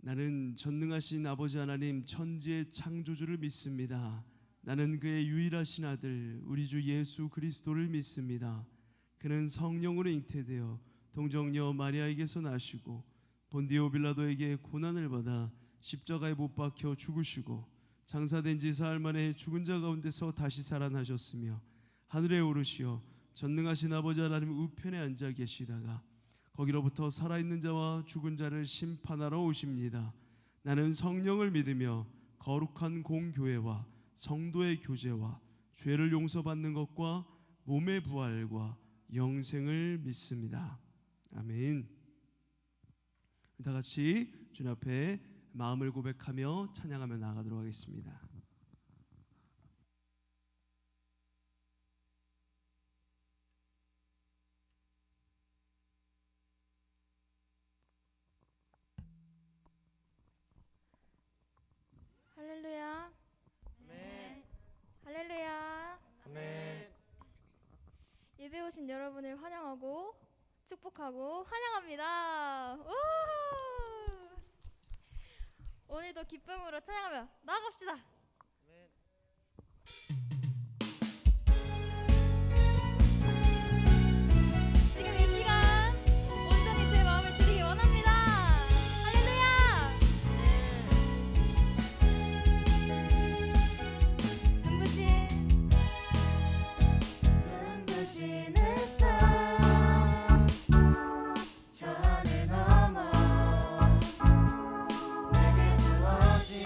나는 전능하신 아버지 하나님 천지의 창조주를 믿습니다. 나는 그의 유일하신 아들 우리 주 예수 그리스도를 믿습니다. 그는 성령으로 잉태되어 동정녀 마리아에게서 나시고 본디오 빌라도에게 고난을 받아 십자가에 못 박혀 죽으시고 장사된 지 사흘 만에 죽은 자 가운데서 다시 살아나셨으며 하늘에 오르시어 전능하신 아버지 하나님 우편에 앉아 계시다가 거기로부터 살아있는 자와 죽은 자를 심판하러 오십니다. 나는 성령을 믿으며 거룩한 공교회와 성도의 교제와 죄를 용서받는 것과 몸의 부활과 영생을 믿습니다. 아멘. 다 같이 주님 앞에 마음을 고백하며 찬양하며 나아가도록 하겠습니다. 할렐루야. 아멘. 할렐루야. 아멘. 예배 오신 여러분을 환영하고 축복하고 환영합니다. 우! 오늘도 기쁨으로 찬양하며 나아갑시다. 아멘. 지금 이 시간 온전히 제 마음을 드리기 원합니다. 할렐루야. 눈부신 햇살 저 하늘 넘어 내게 주어진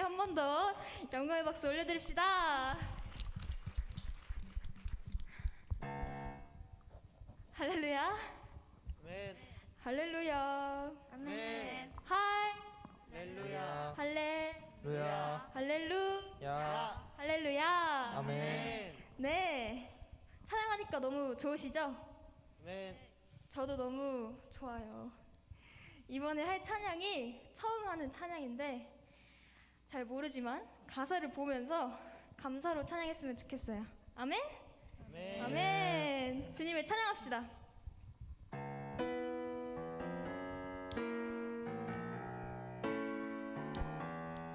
한 번 더 영광의 박수 올려드립시다. 할렐루야. 아멘. 할렐루야. 아멘. 할렐루야. 루야. 할렐루야. 할렐루야. 아멘. 네. 찬양하니까 너무 좋으시죠? 아멘. 저도 너무 좋아요. 이번에 할 찬양이 처음 하는 찬양인데 잘 모르지만 가사를 보면서 감사로 찬양했으면 좋겠어요. 아멘? 아멘. 아멘. 주님을 찬양합시다.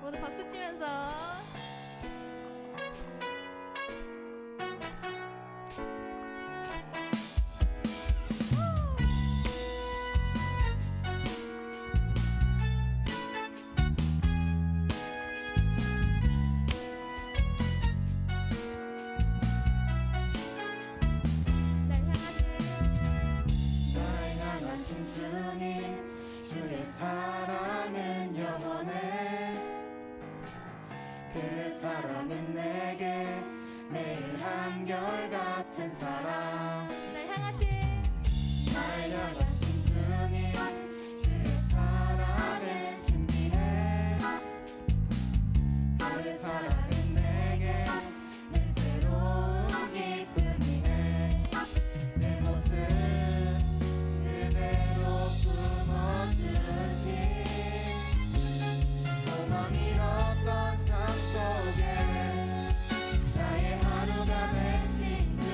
모두 박수 치면서 날 향하신 주님 주의 사랑은 영원해 그 사랑은 내게 내일 한결같은 사랑 날 향하신 주님 주의 사랑은 신비해 그 사랑은 내게 늘 새로운 기쁨이네 내 모습 그대로 품어주신 소망 잃었던 삶 속에 나의 하루가 되신 주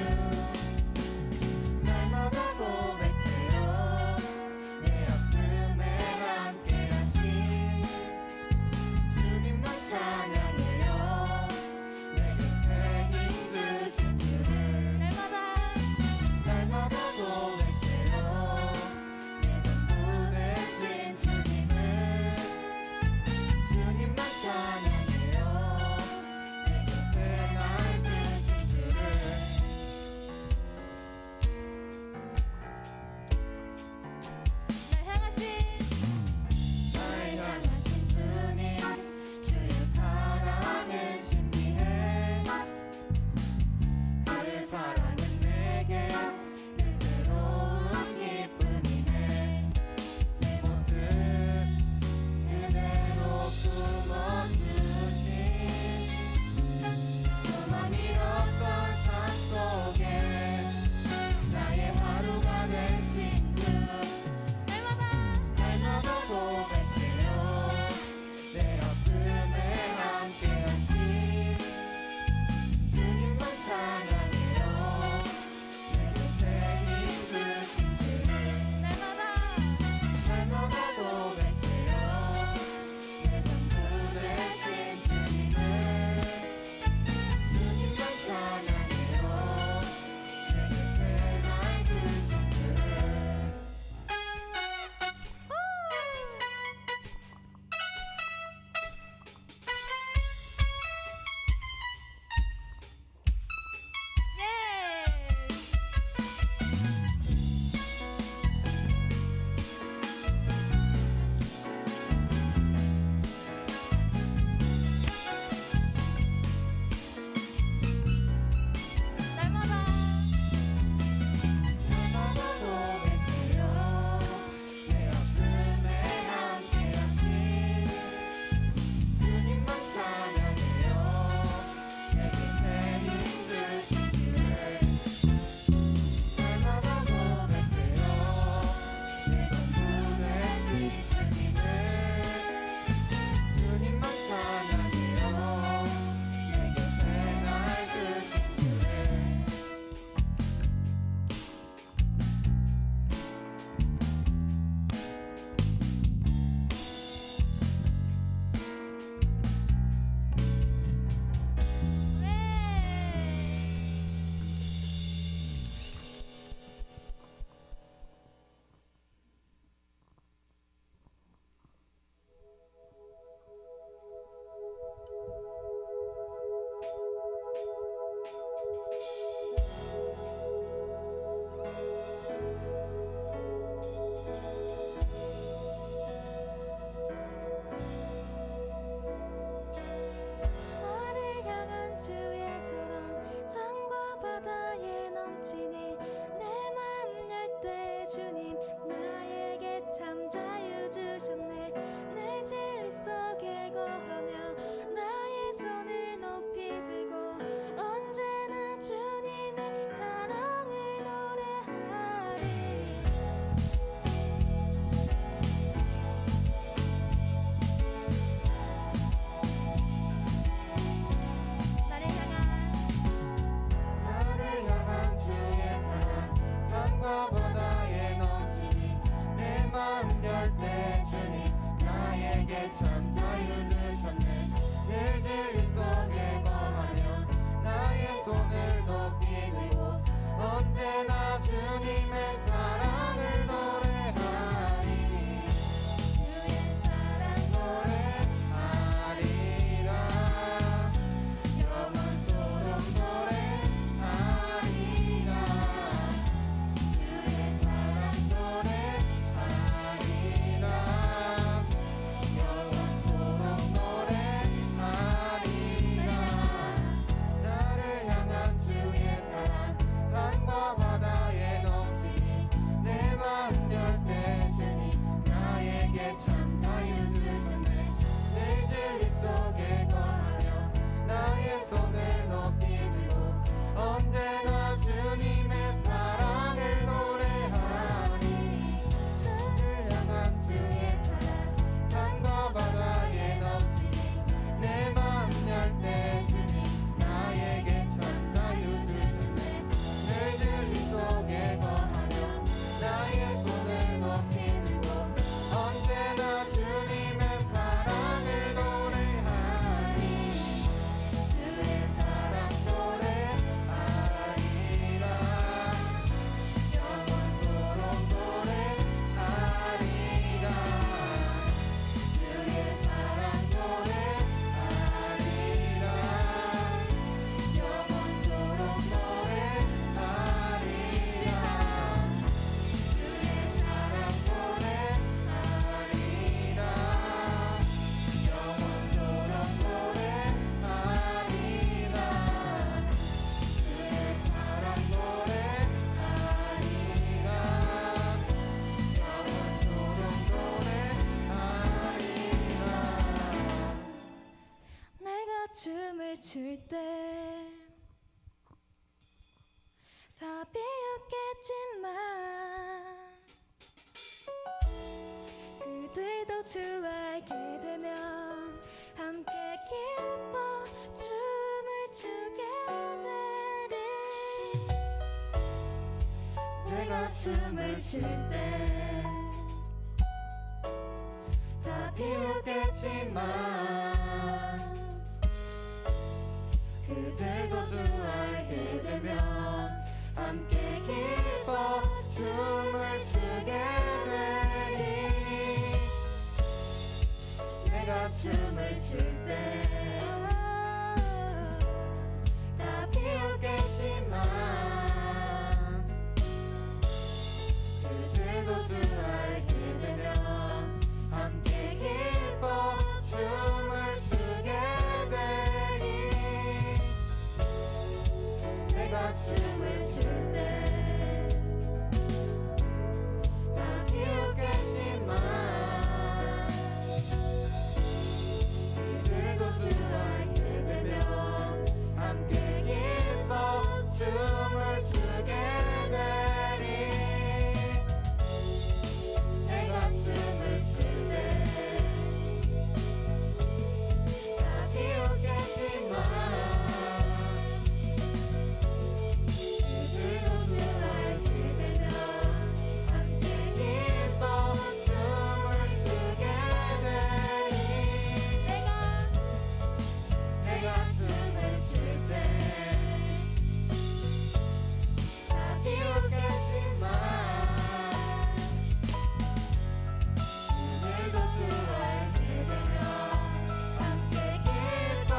춤을 출 때 다 비웃겠지만 그들도 주 알게 되면 함께 기뻐 춤을 추게 되니 내가 춤을 출 때 다 비웃겠지만 그들도 주 알게 되면 함께 기뻐 춤을 추게 되니 내가 춤을 출 때 다 비웃겠지만 그들도 주 알게 되면 함께 기뻐 춤을 추게 되니 내가 춤을 출 때 다 비웃겠지만 그들도 주 알게 되면 함께 기뻐 춤을 추게 되니 내가 춤을 출 때 다 비웃겠지만 그들도 주 알게 되면 함께 기뻐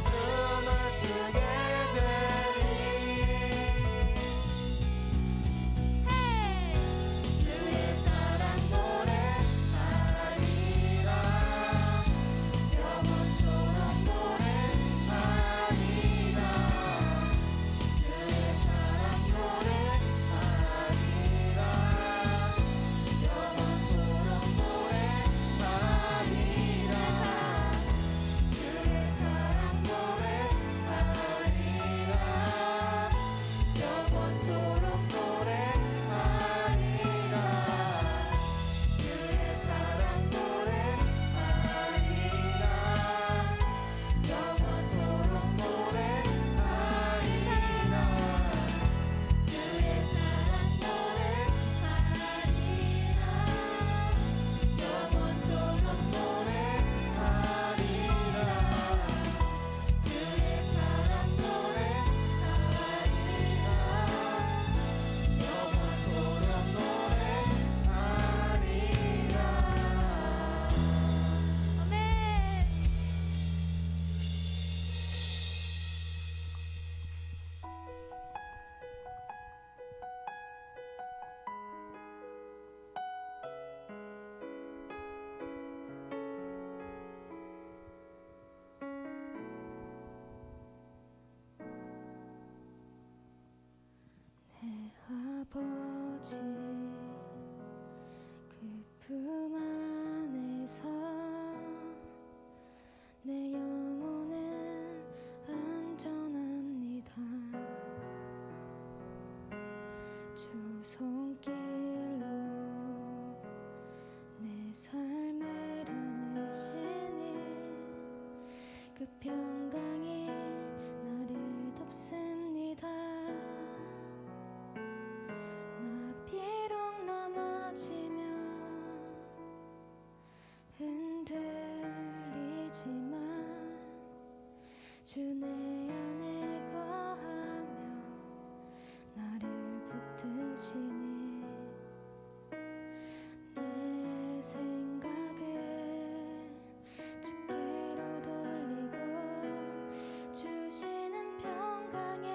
춤을 추게 되니 주의 사랑 노래하리라 영원토록 노래하리라 주의 사랑 노래하리라 영원토록 노래하리라 주의 사랑 노래하리라 영원토록 노래하리라 주의 사랑 노래하리라 영원토록 노래하리라 주의 사랑 아버지 그 품 안에서 내 영혼은 안전합니다. 주 손길로 내 삶을 안으시니 그 평강이 나를 덮습니다. 나 비록 넘어지면 흔들리지만 주 내 안에 거하며 나를 붙드시니 내 생각을 주께로 돌리고 주시는 평강의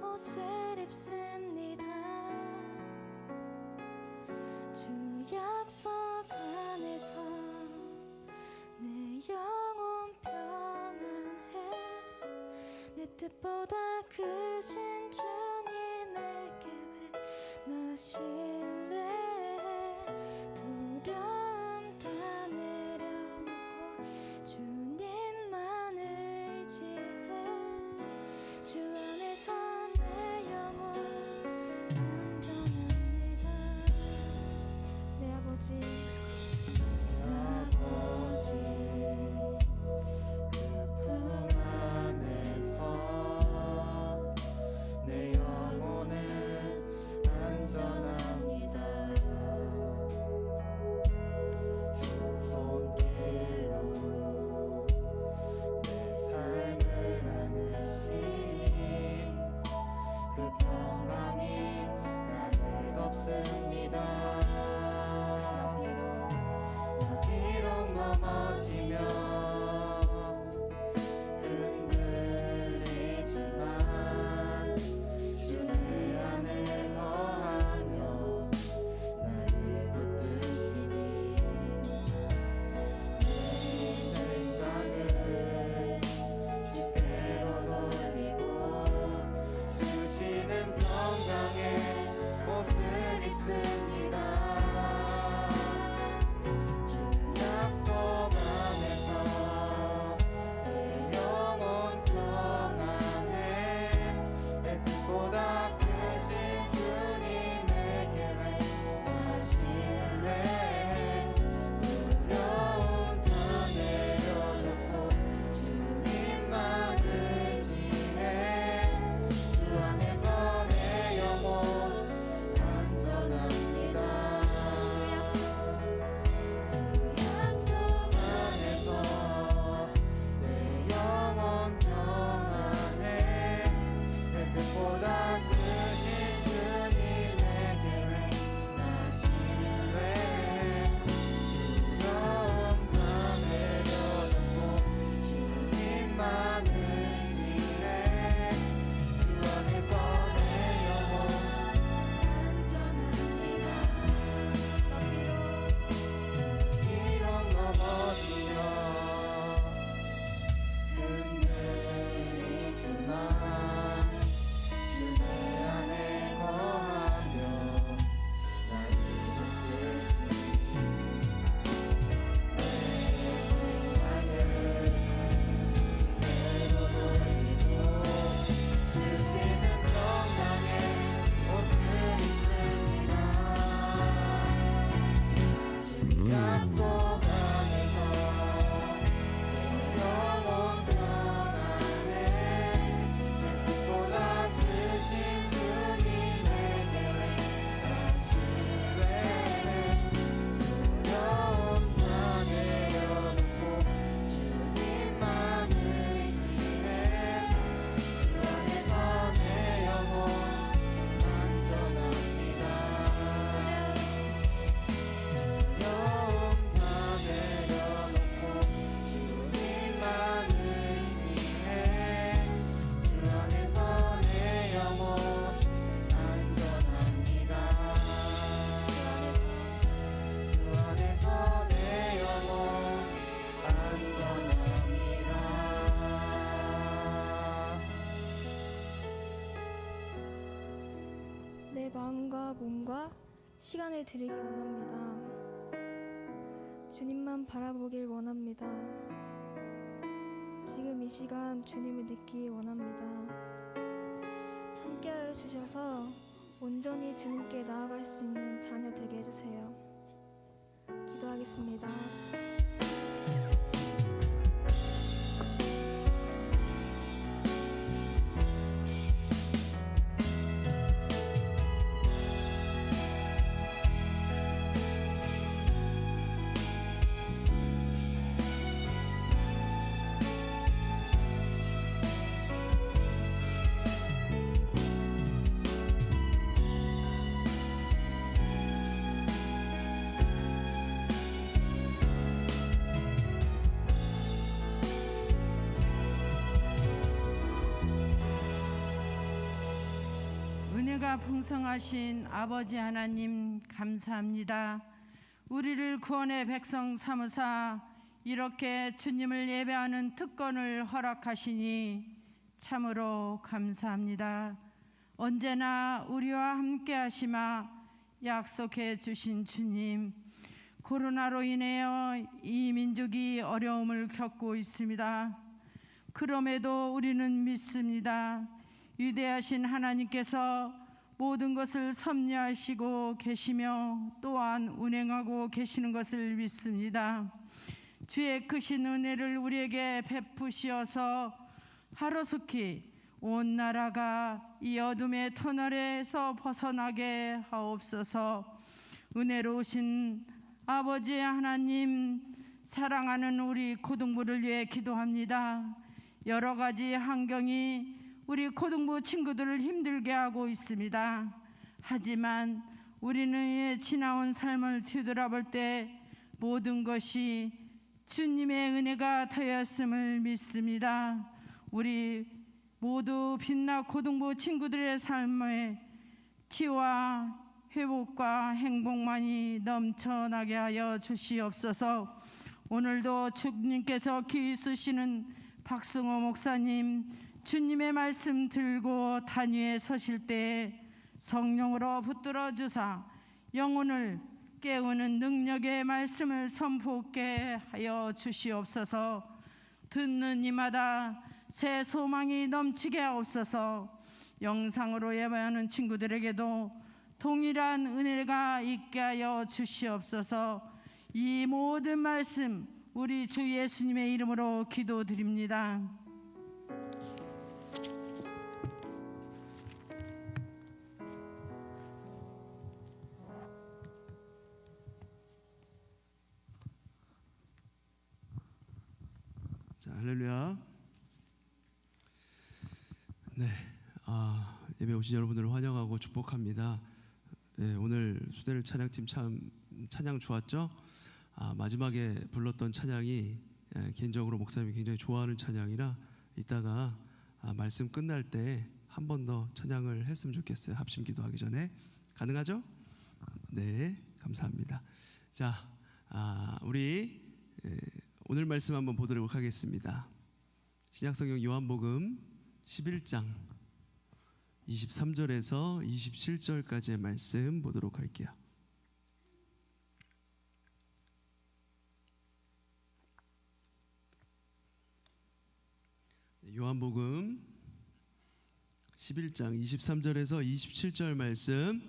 옷을 입습니다. 주 약속 안에서 내 영혼 평안해. 내 뜻보다 크신 주님의 계획 나 신뢰해. 두려움 다 내려놓고 주님만 의지해. 주 안에서 내 영혼 안전합니다. 내 아버지 그 품 안에서 내 영혼은 안전합니다. 내 마음과 몸과 시간을 드리기 원합니다. 주님만 바라보길 원합니다. 지금 이 시간 주님을 느끼기 원합니다. 함께하여 주셔서 온전히 주님께 나아갈 수 있는 자녀 되게 해주세요. 기도하겠습니다. 은혜가 풍성하신 아버지 하나님 감사합니다. 우리를 구원의 백성 삼으사 이렇게 주님을 예배하는 특권을 허락하시니 참으로 감사합니다. 언제나 우리와 함께 하시마 약속해 주신 주님, 코로나로 인하여 이 민족이 어려움을 겪고 있습니다. 그럼에도 우리는 믿습니다. 위대하신 하나님께서 모든 것을 섭리하시고 계시며 또한 운행하고 계시는 것을 믿습니다. 주의 크신 은혜를 우리에게 베푸시어서 하루속히 온 나라가 이 어둠의 터널에서 벗어나게 하옵소서. 은혜로우신 아버지 하나님, 사랑하는 우리 고등부를 위해 기도합니다. 여러 가지 환경이 우리 고등부 친구들을 힘들게 하고 있습니다. 하지만 우리는 지나온 삶을 뒤돌아볼 때 모든 것이 주님의 은혜가 되었음을 믿습니다. 우리 모두 빛나 고등부 친구들의 삶에 치유와 회복과 행복만이 넘쳐나게 하여 주시옵소서. 오늘도 주님께서 귀 쓰시는 박승호 목사님, 주님의 말씀 들고 단위에 서실 때 성령으로 붙들어 주사 영혼을 깨우는 능력의 말씀을 선포하게 하여 주시옵소서. 듣는 이마다 새 소망이 넘치게 하옵소서. 영상으로 예배하는 친구들에게도 동일한 은혜가 있게 하여 주시옵소서. 이 모든 말씀 우리 주 예수님의 이름으로 기도드립니다. 자, 할렐루야. 네, 예배 오신 여러분들을 환영하고 축복합니다. 네, 오늘 수대를 찬양팀 참 찬양 좋았죠? 마지막에 불렀던 찬양이 개인적으로 목사님이 굉장히 좋아하는 찬양이라 이따가 말씀 끝날 때 한 번 더 찬양을 했으면 좋겠어요. 합심 기도하기 전에. 가능하죠? 네, 감사합니다. 자, 우리 오늘 말씀 한번 보도록 하겠습니다. 신약성경 요한복음 11장 23절에서 27절까지의 말씀 보도록 할게요. 요한복음 11장 23절에서 27절 말씀.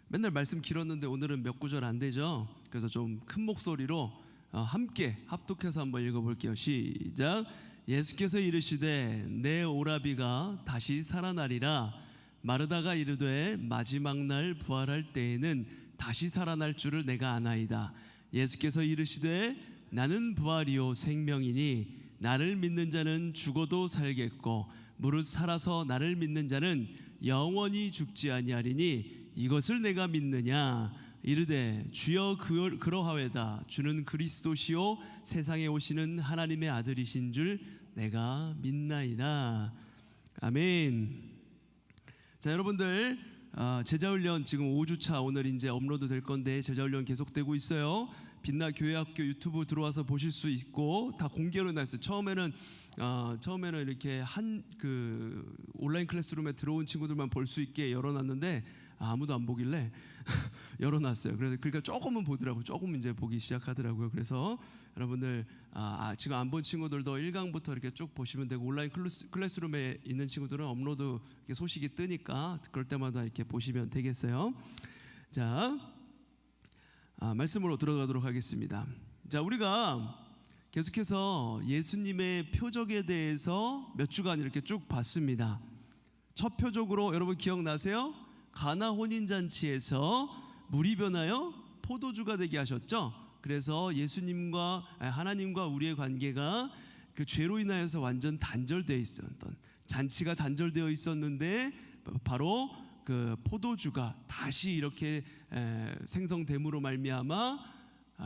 맨날 말씀 길었는데 오늘은 몇 구절 안 되죠? 그래서 좀 큰 목소리로 함께 합독해서 한번 읽어볼게요. 시작. 예수께서 이르시되 내 오라비가 다시 살아나리라. 마르다가 이르되 마지막 날 부활할 때에는 다시 살아날 줄을 내가 아나이다. 예수께서 이르시되 나는 부활이요 생명이니 나를 믿는 자는 죽어도 살겠고 무릇 살아서 나를 믿는 자는 영원히 죽지 아니하리니 이것을 내가 믿느냐. 이르되 주여 그러하외다. 주는 그리스도시요 세상에 오시는 하나님의 아들이신 줄 내가 믿나이다. 아멘. 자, 여러분들 제자훈련 지금 5주차 오늘 이제 업로드 될 건데 제자훈련 계속되고 있어요. 빛나 교회학교 유튜브 들어와서 보실 수 있고 다 공개로 나왔어요. 처음에는 이렇게 한 그 온라인 클래스룸에 들어온 친구들만 볼 수 있게 열어놨는데 아무도 안 보길래 열어놨어요. 그러니까 조금은 보더라고요. 조금 이제 보기 시작하더라고요. 그래서 여러분들 지금 안 본 친구들도 1강부터 이렇게 쭉 보시면 되고, 온라인 클래스룸에 있는 친구들은 업로드 소식이 뜨니까 그럴 때마다 이렇게 보시면 되겠어요. 자, 말씀으로 들어가도록 하겠습니다. 자, 우리가 계속해서 예수님의 표적에 대해서 몇 주간 이렇게 쭉 봤습니다. 첫 표적으로 여러분 기억나세요? 가나 혼인잔치에서 물이 변하여 포도주가 되게 하셨죠. 그래서 예수님과 하나님과 우리의 관계가 그 죄로 인하여서 완전 단절되어 있었던, 잔치가 단절되어 있었는데 바로 그 포도주가 다시 이렇게 생성됨으로 말미암아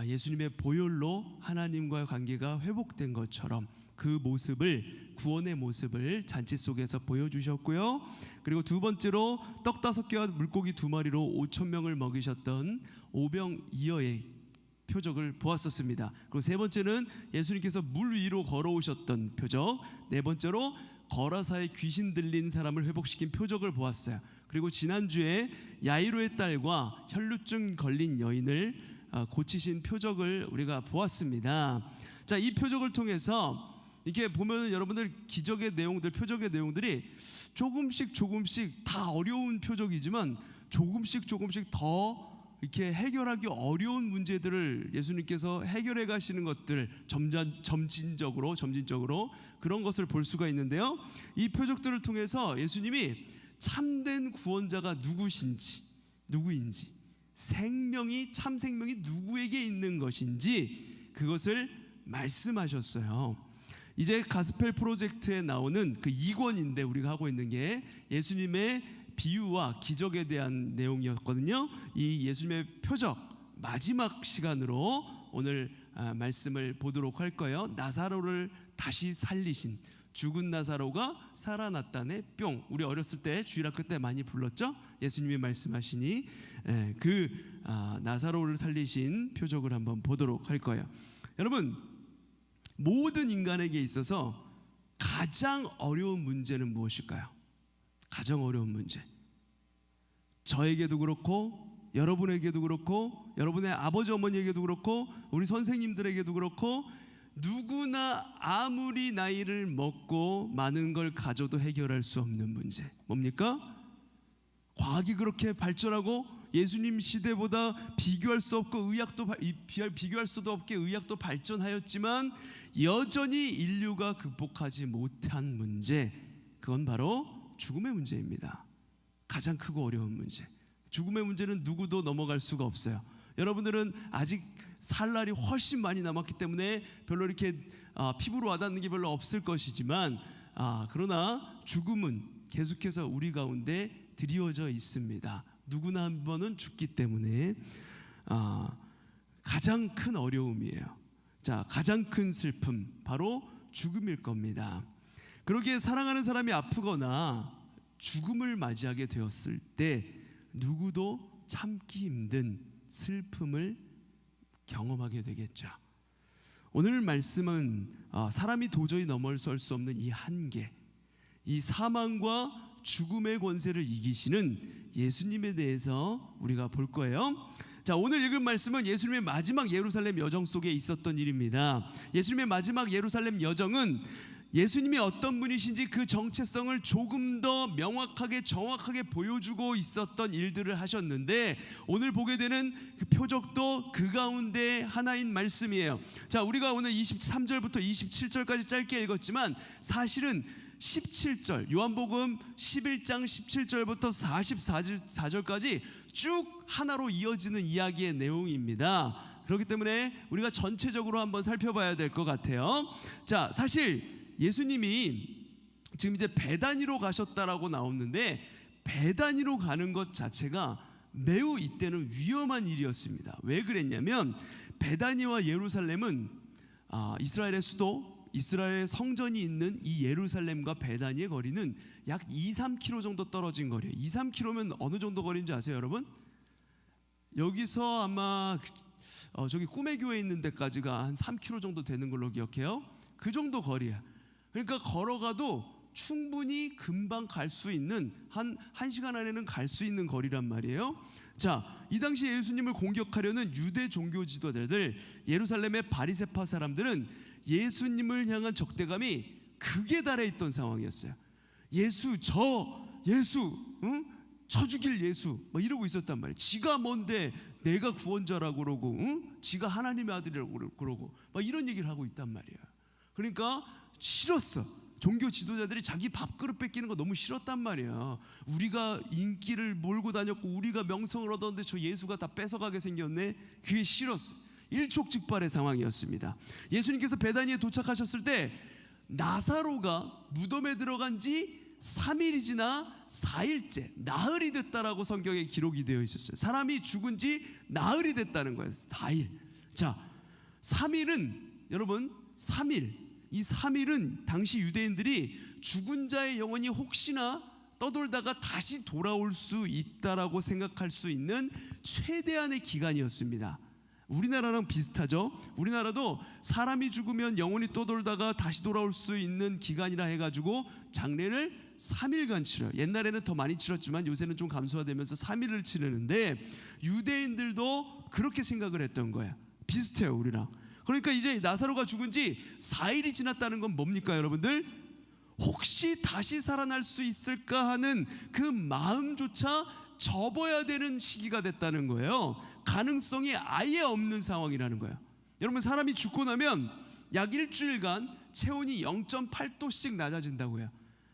예수님의 보혈로 하나님과의 관계가 회복된 것처럼 그 모습을, 구원의 모습을 잔치 속에서 보여주셨고요. 그리고 두 번째로 떡 5개와 물고기 2마리로 5,000명을 먹이셨던 오병이어의 표적을 보았었습니다. 그리고 세 번째는 예수님께서 물 위로 걸어오셨던 표적, 네 번째로 거라사에 귀신 들린 사람을 회복시킨 표적을 보았어요. 그리고 지난주에 야이로의 딸과 혈루증 걸린 여인을 고치신 표적을 우리가 보았습니다. 자, 이 표적을 통해서 이렇게 보면 여러분들 기적의 내용들, 표적의 내용들이 조금씩 다 어려운 표적이지만 조금씩 더 이렇게 해결하기 어려운 문제들을 예수님께서 해결해 가시는 것들, 점진적으로 그런 것을 볼 수가 있는데요. 이 표적들을 통해서 예수님이 참된 구원자가 누구인지, 참 생명이 누구에게 있는 것인지 그것을 말씀하셨어요. 이제 가스펠 프로젝트에 나오는 그 2권인데 우리가 하고 있는 게 예수님의 비유와 기적에 대한 내용이었거든요. 이 예수님의 표적 마지막 시간으로 오늘 말씀을 보도록 할 거예요. 나사로를 다시 살리신, 죽은 나사로가 살아났다네 뿅. 우리 어렸을 때 주일학교 때 많이 불렀죠. 예수님이 말씀하시니 나사로를 살리신 표적을 한번 보도록 할 거예요. 여러분, 모든 인간에게 있어서 가장 어려운 문제는 무엇일까요? 가장 어려운 문제. 저에게도 그렇고 여러분에게도 그렇고 여러분의 아버지 어머니에게도 그렇고 우리 선생님들에게도 그렇고 누구나 아무리 나이를 먹고 많은 걸 가져도 해결할 수 없는 문제. 뭡니까? 과학이 그렇게 발전하고 예수님 시대보다 비교할 수 없고 비교할 수도 없게 의학도 발전하였지만 여전히 인류가 극복하지 못한 문제, 그건 바로 죽음의 문제입니다. 가장 크고 어려운 문제. 죽음의 문제는 누구도 넘어갈 수가 없어요. 여러분들은 아직 살 날이 훨씬 많이 남았기 때문에 별로 이렇게 피부로 와닿는 게 별로 없을 것이지만 그러나 죽음은 계속해서 우리 가운데 드리워져 있습니다. 누구나 한 번은 죽기 때문에 가장 큰 어려움이에요. 자, 가장 큰 슬픔 바로 죽음일 겁니다. 그러기에 사랑하는 사람이 아프거나 죽음을 맞이하게 되었을 때 누구도 참기 힘든 슬픔을 경험하게 되겠죠. 오늘 말씀은 사람이 도저히 넘어설 수 없는 이 한계, 이 사망과 죽음의 권세를 이기시는 예수님에 대해서 우리가 볼 거예요. 자, 오늘 읽은 말씀은 예수님의 마지막 예루살렘 여정 속에 있었던 일입니다. 예수님의 마지막 예루살렘 여정은 예수님이 어떤 분이신지 그 정체성을 조금 더 명확하게 정확하게 보여주고 있었던 일들을 하셨는데 오늘 보게 되는 그 표적도 그 가운데 하나인 말씀이에요. 자, 우리가 오늘 23절부터 27절까지 짧게 읽었지만 사실은 17절, 요한복음 11장 17절부터 44절까지 쭉 하나로 이어지는 이야기의 내용입니다. 그렇기 때문에 우리가 전체적으로 한번 살펴봐야 될 것 같아요. 자, 사실 예수님이 지금 이제 베다니로 가셨다라고 나오는데 베다니로 가는 것 자체가 매우 이때는 위험한 일이었습니다. 왜 그랬냐면 베다니와 예루살렘은 이스라엘의 수도, 이스라엘의 성전이 있는 이 예루살렘과 베다니의 거리는 약 2-3km 정도 떨어진 거리예요. 2-3km면 어느 정도 거리인지 아세요, 여러분? 여기서 아마 저기 꿈의 교회 있는 데까지가 한 3km 정도 되는 걸로 기억해요. 그 정도 거리야. 그러니까 걸어가도 충분히 금방 갈 수 있는 한 시간 안에는 갈 수 있는 거리란 말이에요. 자, 이 당시 예수님을 공격하려는 유대 종교 지도자들, 예루살렘의 바리새파 사람들은 예수님을 향한 적대감이 극에 달해 있던 상황이었어요. 예수, 응? 쳐 죽일 예수 막 이러고 있었단 말이에요. 지가 뭔데 내가 구원자라고 그러고, 응? 지가 하나님의 아들이라고 그러고 막 이런 얘기를 하고 있단 말이에요. 그러니까 싫었어. 종교 지도자들이 자기 밥그릇 뺏기는 거 너무 싫었단 말이야. 우리가 인기를 몰고 다녔고 우리가 명성을 얻었는데 저 예수가 다 뺏어가게 생겼네. 그게 싫었어. 일촉즉발의 상황이었습니다. 예수님께서 베다니에 도착하셨을 때 나사로가 무덤에 들어간 지 3일이 지나 4일째 나흘이 됐다라고 성경에 기록이 되어 있었어요. 사람이 죽은 지 나흘이 됐다는 거예요. 4일. 자, 3일은 여러분 3일, 이 3일은 당시 유대인들이 죽은 자의 영혼이 혹시나 떠돌다가 다시 돌아올 수 있다라고 생각할 수 있는 최대한의 기간이었습니다. 우리나라랑 비슷하죠. 우리나라도 사람이 죽으면 영혼이 떠돌다가 다시 돌아올 수 있는 기간이라 해가지고 장례를 3일간 치러요. 옛날에는 더 많이 치렀지만 요새는 좀 감소화되면서 3일을 치르는데 유대인들도 그렇게 생각을 했던 거예요. 비슷해요, 우리랑. 그러니까 이제 나사로가 죽은 지 4일이 지났다는 건 뭡니까, 여러분들? 혹시 다시 살아날 수 있을까 하는 그 마음조차 접어야 되는 시기가 됐다는 거예요. 가능성이 아예 없는 상황이라는 거예요. 여러분, 사람이 죽고 나면 약 일주일간 체온이 0.8도씩 낮아진다고요.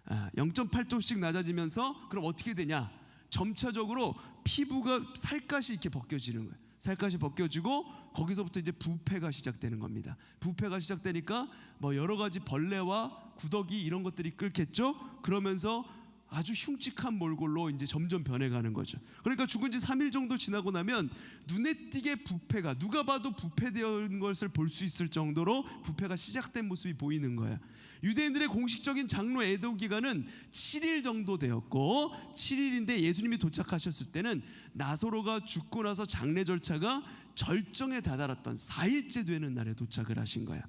0.8도씩 낮아지면서 그럼 어떻게 되냐? 점차적으로 피부가 살갗이 이렇게 벗겨지는 거예요. 살갗이 벗겨지고 거기서부터 이제 부패가 시작되는 겁니다. 부패가 시작되니까 뭐 여러 가지 벌레와 구더기 이런 것들이 끓겠죠. 그러면서 아주 흉측한 몰골로 이제 점점 변해가는 거죠. 그러니까 죽은 지 3일 정도 지나고 나면 눈에 띄게 부패가, 누가 봐도 부패되는 것을 볼 수 있을 정도로 부패가 시작된 모습이 보이는 거예요. 유대인들의 공식적인 장로 애도 기간은 7일 정도 되었고, 7일인데 예수님이 도착하셨을 때는 나사로가 죽고 나서 장례 절차가 절정에 다다랐던 4일째 되는 날에 도착을 하신 거예요.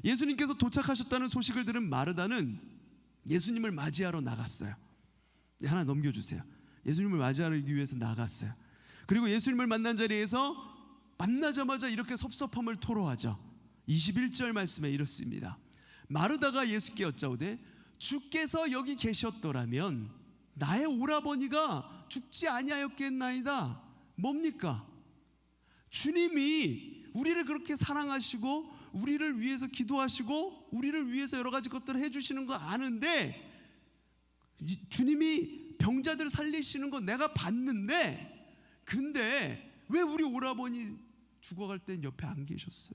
예수님께서 도착하셨다는 소식을 들은 마르다는 예수님을 맞이하러 나갔어요. 하나 넘겨주세요. 예수님을 맞이하기 위해서 나갔어요. 그리고 예수님을 만난 자리에서 만나자마자 이렇게 섭섭함을 토로하죠. 21절 말씀에 이렇습니다. 마르다가 예수께 여짜오되 주께서 여기 계셨더라면 나의 오라버니가 죽지 아니하였겠나이다. 뭡니까? 주님이 우리를 그렇게 사랑하시고 우리를 위해서 기도하시고 우리를 위해서 여러 가지 것들을 해주시는 거 아는데, 주님이 병자들 살리시는 거 내가 봤는데, 근데 왜 우리 오라버니 죽어갈 땐 옆에 안 계셨어요?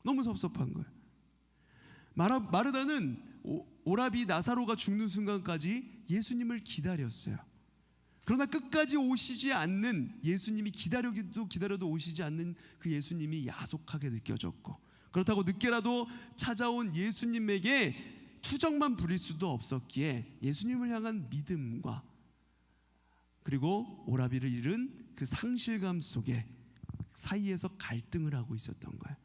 너무 섭섭한 거예요. 마르다는 오라비 나사로가 죽는 순간까지 예수님을 기다렸어요. 그러나 끝까지 오시지 않는 예수님이, 기다려도 오시지 않는 그 예수님이 야속하게 느껴졌고, 그렇다고 늦게라도 찾아온 예수님에게 투정만 부릴 수도 없었기에 예수님을 향한 믿음과 그리고 오라비를 잃은 그 상실감 속에 사이에서 갈등을 하고 있었던 거예요.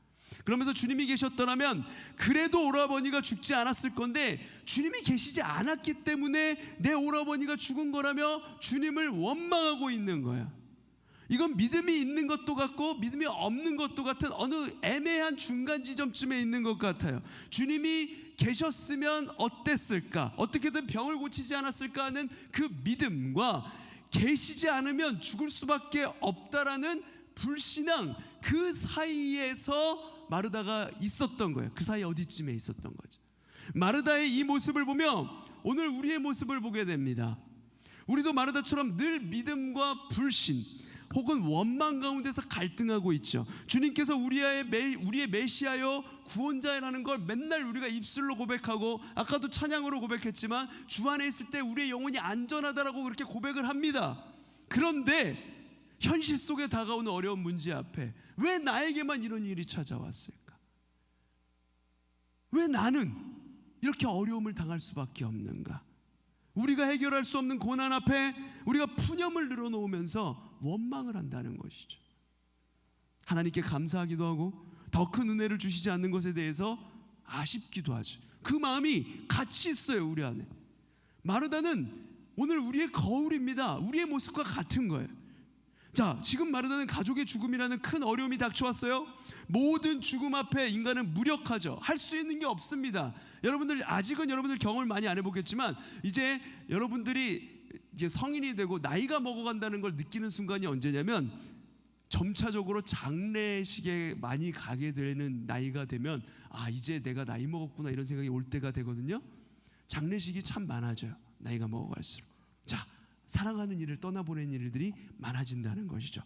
그러면서 주님이 계셨더라면 그래도 오라버니가 죽지 않았을 건데, 주님이 계시지 않았기 때문에 내 오라버니가 죽은 거라며 주님을 원망하고 있는 거예요. 이건 믿음이 있는 것도 같고 믿음이 없는 것도 같은 어느 애매한 중간 지점쯤에 있는 것 같아요. 주님이 계셨으면 어땠을까? 어떻게든 병을 고치지 않았을까 하는 그 믿음과 계시지 않으면 죽을 수밖에 없다라는 불신앙, 그 사이에서 마르다가 있었던 거예요. 그 사이 어디쯤에 있었던 거죠. 마르다의 이 모습을 보며 오늘 우리의 모습을 보게 됩니다. 우리도 마르다처럼 늘 믿음과 불신 혹은 원망 가운데서 갈등하고 있죠. 주님께서 우리의 메시아여 구원자라는 걸 맨날 우리가 입술로 고백하고, 아까도 찬양으로 고백했지만 주 안에 있을 때 우리의 영혼이 안전하다라고 그렇게 고백을 합니다. 그런데 현실 속에 다가오는 어려운 문제 앞에 왜 나에게만 이런 일이 찾아왔을까? 왜 나는 이렇게 어려움을 당할 수밖에 없는가? 우리가 해결할 수 없는 고난 앞에 우리가 푸념을 늘어놓으면서 원망을 한다는 것이죠. 하나님께 감사하기도 하고 더 큰 은혜를 주시지 않는 것에 대해서 아쉽기도 하죠. 그 마음이 같이 있어요, 우리 안에. 마르다는 오늘 우리의 거울입니다. 우리의 모습과 같은 거예요. 자, 지금 마르다는 가족의 죽음이라는 큰 어려움이 닥쳐왔어요. 모든 죽음 앞에 인간은 무력하죠. 할 수 있는 게 없습니다. 여러분들 아직은 여러분들 경험을 많이 안 해보겠지만 이제 여러분들이 이제 성인이 되고 나이가 먹어간다는 걸 느끼는 순간이 언제냐면 점차적으로 장례식에 많이 가게 되는 나이가 되면 아, 이제 내가 나이 먹었구나 이런 생각이 올 때가 되거든요. 장례식이 참 많아져요, 나이가 먹어갈수록. 자, 사랑하는 일을 떠나보내는 일들이 많아진다는 것이죠.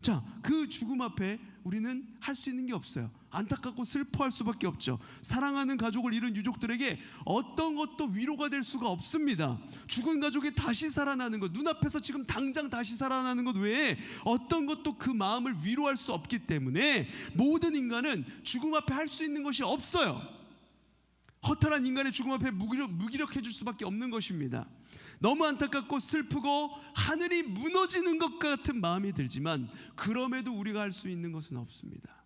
자, 그 죽음 앞에 우리는 할 수 있는 게 없어요. 안타깝고 슬퍼할 수밖에 없죠. 사랑하는 가족을 잃은 유족들에게 어떤 것도 위로가 될 수가 없습니다. 죽은 가족이 다시 살아나는 것, 눈앞에서 지금 당장 다시 살아나는 것 외에 어떤 것도 그 마음을 위로할 수 없기 때문에 모든 인간은 죽음 앞에 할 수 있는 것이 없어요. 허탈한 인간의 죽음 앞에 무기력해질 수밖에 없는 것입니다. 너무 안타깝고 슬프고 하늘이 무너지는 것 같은 마음이 들지만 그럼에도 우리가 할 수 있는 것은 없습니다.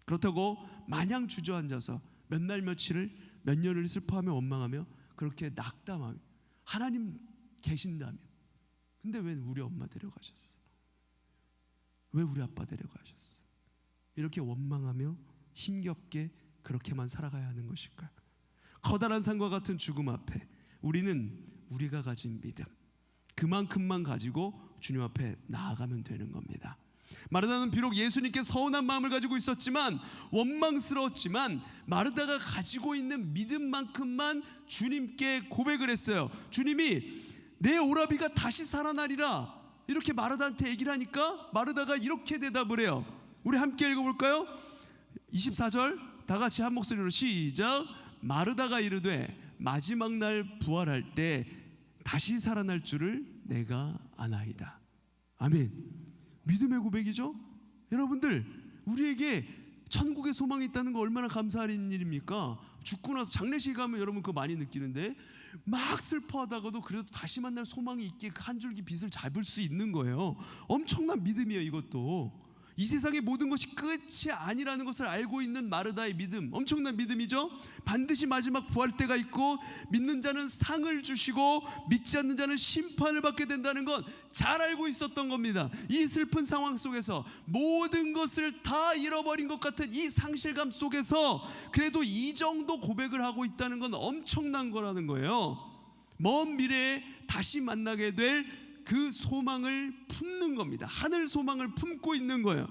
그렇다고 마냥 주저앉아서 몇 날 며칠을 몇 년을 슬퍼하며 원망하며 그렇게 낙담하며 하나님 계신다며 근데 왜 우리 엄마 데려가셨어? 왜 우리 아빠 데려가셨어? 이렇게 원망하며 힘겹게 그렇게만 살아가야 하는 것일까요? 커다란 산과 같은 죽음 앞에 우리는 우리가 가진 믿음 그만큼만 가지고 주님 앞에 나아가면 되는 겁니다. 마르다는 비록 예수님께 서운한 마음을 가지고 있었지만 원망스러웠지만 마르다가 가지고 있는 믿음만큼만 주님께 고백을 했어요. 주님이 내 오라비가 다시 살아나리라 이렇게 마르다한테 얘기를 하니까 마르다가 이렇게 대답을 해요. 우리 함께 읽어볼까요? 24절 다 같이 한 목소리로 시작. 마르다가 이르되 마지막 날 부활할 때 다시 살아날 줄을 내가 아나이다. 아멘. 믿음의 고백이죠. 여러분들 우리에게 천국의 소망이 있다는 거 얼마나 감사한 일입니까? 죽고 나서 장례식 가면 여러분 그거 많이 느끼는데 막 슬퍼하다가도 그래도 다시 만날 소망이 있기에 한 줄기 빛을 잡을 수 있는 거예요. 엄청난 믿음이에요. 이것도 이 세상의 모든 것이 끝이 아니라는 것을 알고 있는 마르다의 믿음, 엄청난 믿음이죠. 반드시 마지막 부활 때가 있고 믿는 자는 상을 주시고 믿지 않는 자는 심판을 받게 된다는 건 잘 알고 있었던 겁니다. 이 슬픈 상황 속에서 모든 것을 다 잃어버린 것 같은 이 상실감 속에서 그래도 이 정도 고백을 하고 있다는 건 엄청난 거라는 거예요. 먼 미래에 다시 만나게 될 그 소망을 품는 겁니다. 하늘 소망을 품고 있는 거예요.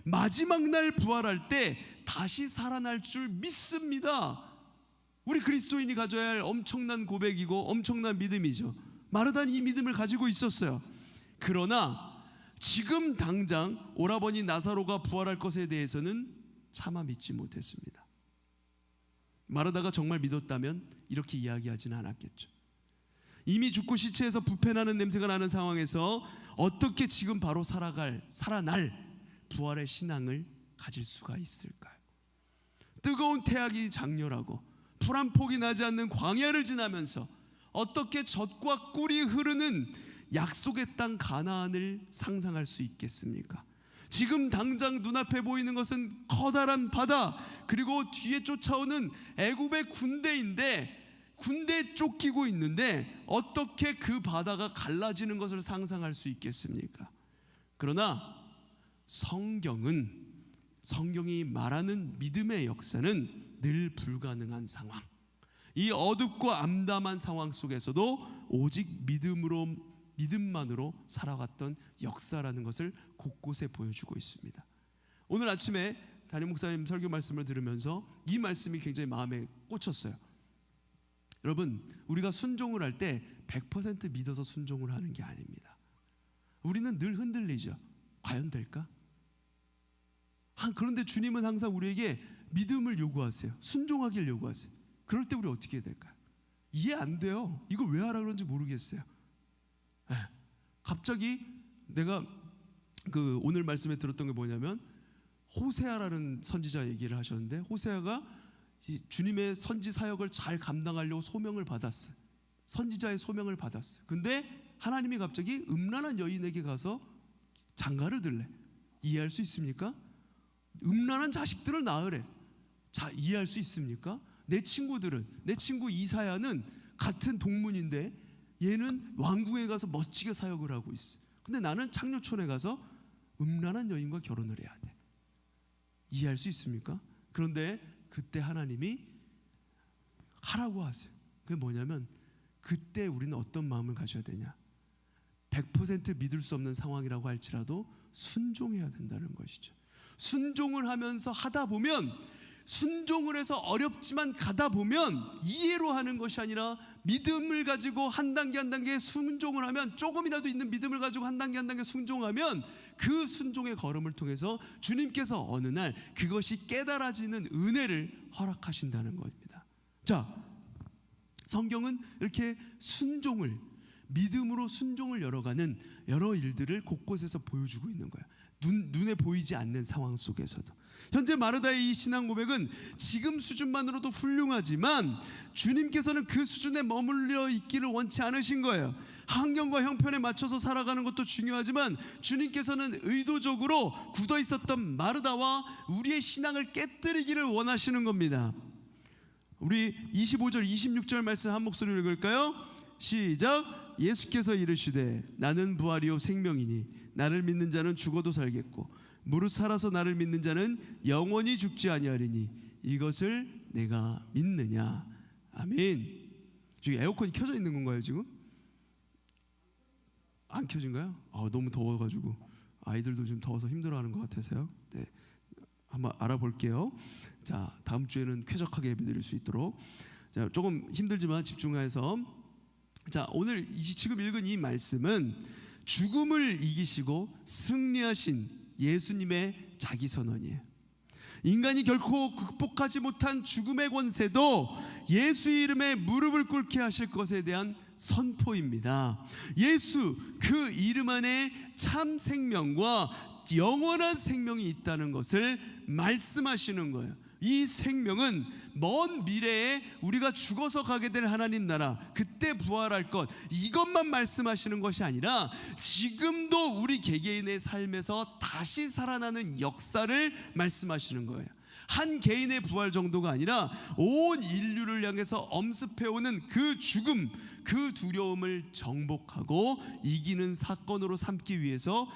마지막 날 부활할 때 다시 살아날 줄 믿습니다. 우리 그리스도인이 가져야 할 엄청난 고백이고 엄청난 믿음이죠. 마르다는 이 믿음을 가지고 있었어요. 그러나 지금 당장 오라버니 나사로가 부활할 것에 대해서는 차마 믿지 못했습니다. 마르다가 정말 믿었다면 이렇게 이야기하지는 않았겠죠. 이미 죽고 시체에서 부패나는 냄새가 나는 상황에서 어떻게 지금 바로 살아날 부활의 신앙을 가질 수가 있을까요? 뜨거운 태양이 장렬하고 풀 한 폭이 나지 않는 광야를 지나면서 어떻게 젖과 꿀이 흐르는 약속의 땅 가나안을 상상할 수 있겠습니까? 지금 당장 눈앞에 보이는 것은 커다란 바다 그리고 뒤에 쫓아오는 애굽의 군대인데 군대에 쫓기고 있는데 어떻게 그 바다가 갈라지는 것을 상상할 수 있겠습니까? 그러나 성경이 말하는 믿음의 역사는 늘 불가능한 상황, 이 어둡고 암담한 상황 속에서도 오직 믿음만으로 살아갔던 역사라는 것을 곳곳에 보여주고 있습니다. 오늘 아침에 담임 목사님 설교 말씀을 들으면서 이 말씀이 굉장히 마음에 꽂혔어요. 여러분, 우리가 순종을 할 때 100% 믿어서 순종을 하는 게 아닙니다. 우리는 늘 흔들리죠. 과연 될까? 그런데 주님은 항상 우리에게 믿음을 요구하세요. 순종하기를 요구하세요. 그럴 때 우리 어떻게 해야 될까요? 이해 안 돼요. 이걸 왜 하라 그런지 모르겠어요. 갑자기 내가 오늘 말씀에 들었던 게 뭐냐면 호세아라는 선지자 얘기를 하셨는데 호세아가 주님의 선지 사역을 잘 감당하려고 소명을 받았어요. 선지자의 소명을 받았어요. 근데 하나님이 갑자기 음란한 여인에게 가서 장가를 들래. 이해할 수 있습니까? 음란한 자식들을 낳으래. 자, 이해할 수 있습니까? 내 친구들은, 내 친구 이사야는 같은 동문인데 얘는 왕궁에 가서 멋지게 사역을 하고 있어. 근데 나는 창녀촌에 가서 음란한 여인과 결혼을 해야 돼. 이해할 수 있습니까? 그런데 그때 하나님이 하라고 하세요. 그게 뭐냐면 그때 우리는 어떤 마음을 가져야 되냐, 100% 믿을 수 없는 상황이라고 할지라도 순종해야 된다는 것이죠. 순종을 하면서 하다 보면, 순종을 해서 어렵지만 가다 보면 이해로 하는 것이 아니라 믿음을 가지고 한 단계 한 단계 순종을 하면, 조금이라도 있는 믿음을 가지고 한 단계 한 단계 순종하면 그 순종의 걸음을 통해서 주님께서 어느 날 그것이 깨달아지는 은혜를 허락하신다는 겁니다. 자, 성경은 이렇게 순종을, 믿음으로 순종을 열어가는 여러 일들을 곳곳에서 보여주고 있는 거예요. 눈에 보이지 않는 상황 속에서도. 현재 마르다의 이 신앙 고백은 지금 수준만으로도 훌륭하지만 주님께서는 그 수준에 머물러 있기를 원치 않으신 거예요. 환경과 형편에 맞춰서 살아가는 것도 중요하지만 주님께서는 의도적으로 굳어 있었던 마르다와 우리의 신앙을 깨뜨리기를 원하시는 겁니다. 우리 25절 26절 말씀 한 목소리로 읽을까요? 시작. 예수께서 이르시되 나는 부활이요 생명이니 나를 믿는 자는 죽어도 살겠고 무릇 살아서 나를 믿는 자는 영원히 죽지 아니하리니 이것을 내가 믿느냐. 아멘. 지금 에어컨이 켜져 있는 건가요 지금? 안 켜진가요? 너무 더워가지고 아이들도 좀 더워서 힘들어하는 것 같아서요. 네, 한번 알아볼게요. 자, 다음 주에는 쾌적하게 예배드릴 수 있도록. 자, 조금 힘들지만 집중해서. 자, 오늘 지금 읽은 이 말씀은 죽음을 이기시고 승리하신 예수님의 자기 선언이에요. 인간이 결코 극복하지 못한 죽음의 권세도 예수 이름에 무릎을 꿇게 하실 것에 대한 선포입니다. 예수 그 이름 안에 참 생명과 영원한 생명이 있다는 것을 말씀하시는 거예요. 이 생명은 먼 미래에 우리가 죽어서 가게 될 하나님 나라, 그때 부활할 것, 이것만 말씀하시는 것이 아니라 지금도 우리 개개인의 삶에서 다시 살아나는 역사를 말씀하시는 거예요. 한 개인의 부활 정도가 아니라 온 인류를 향해서 엄습해오는 그 죽음, 그 두려움을 정복하고 이기는 사건으로 삼기 위해서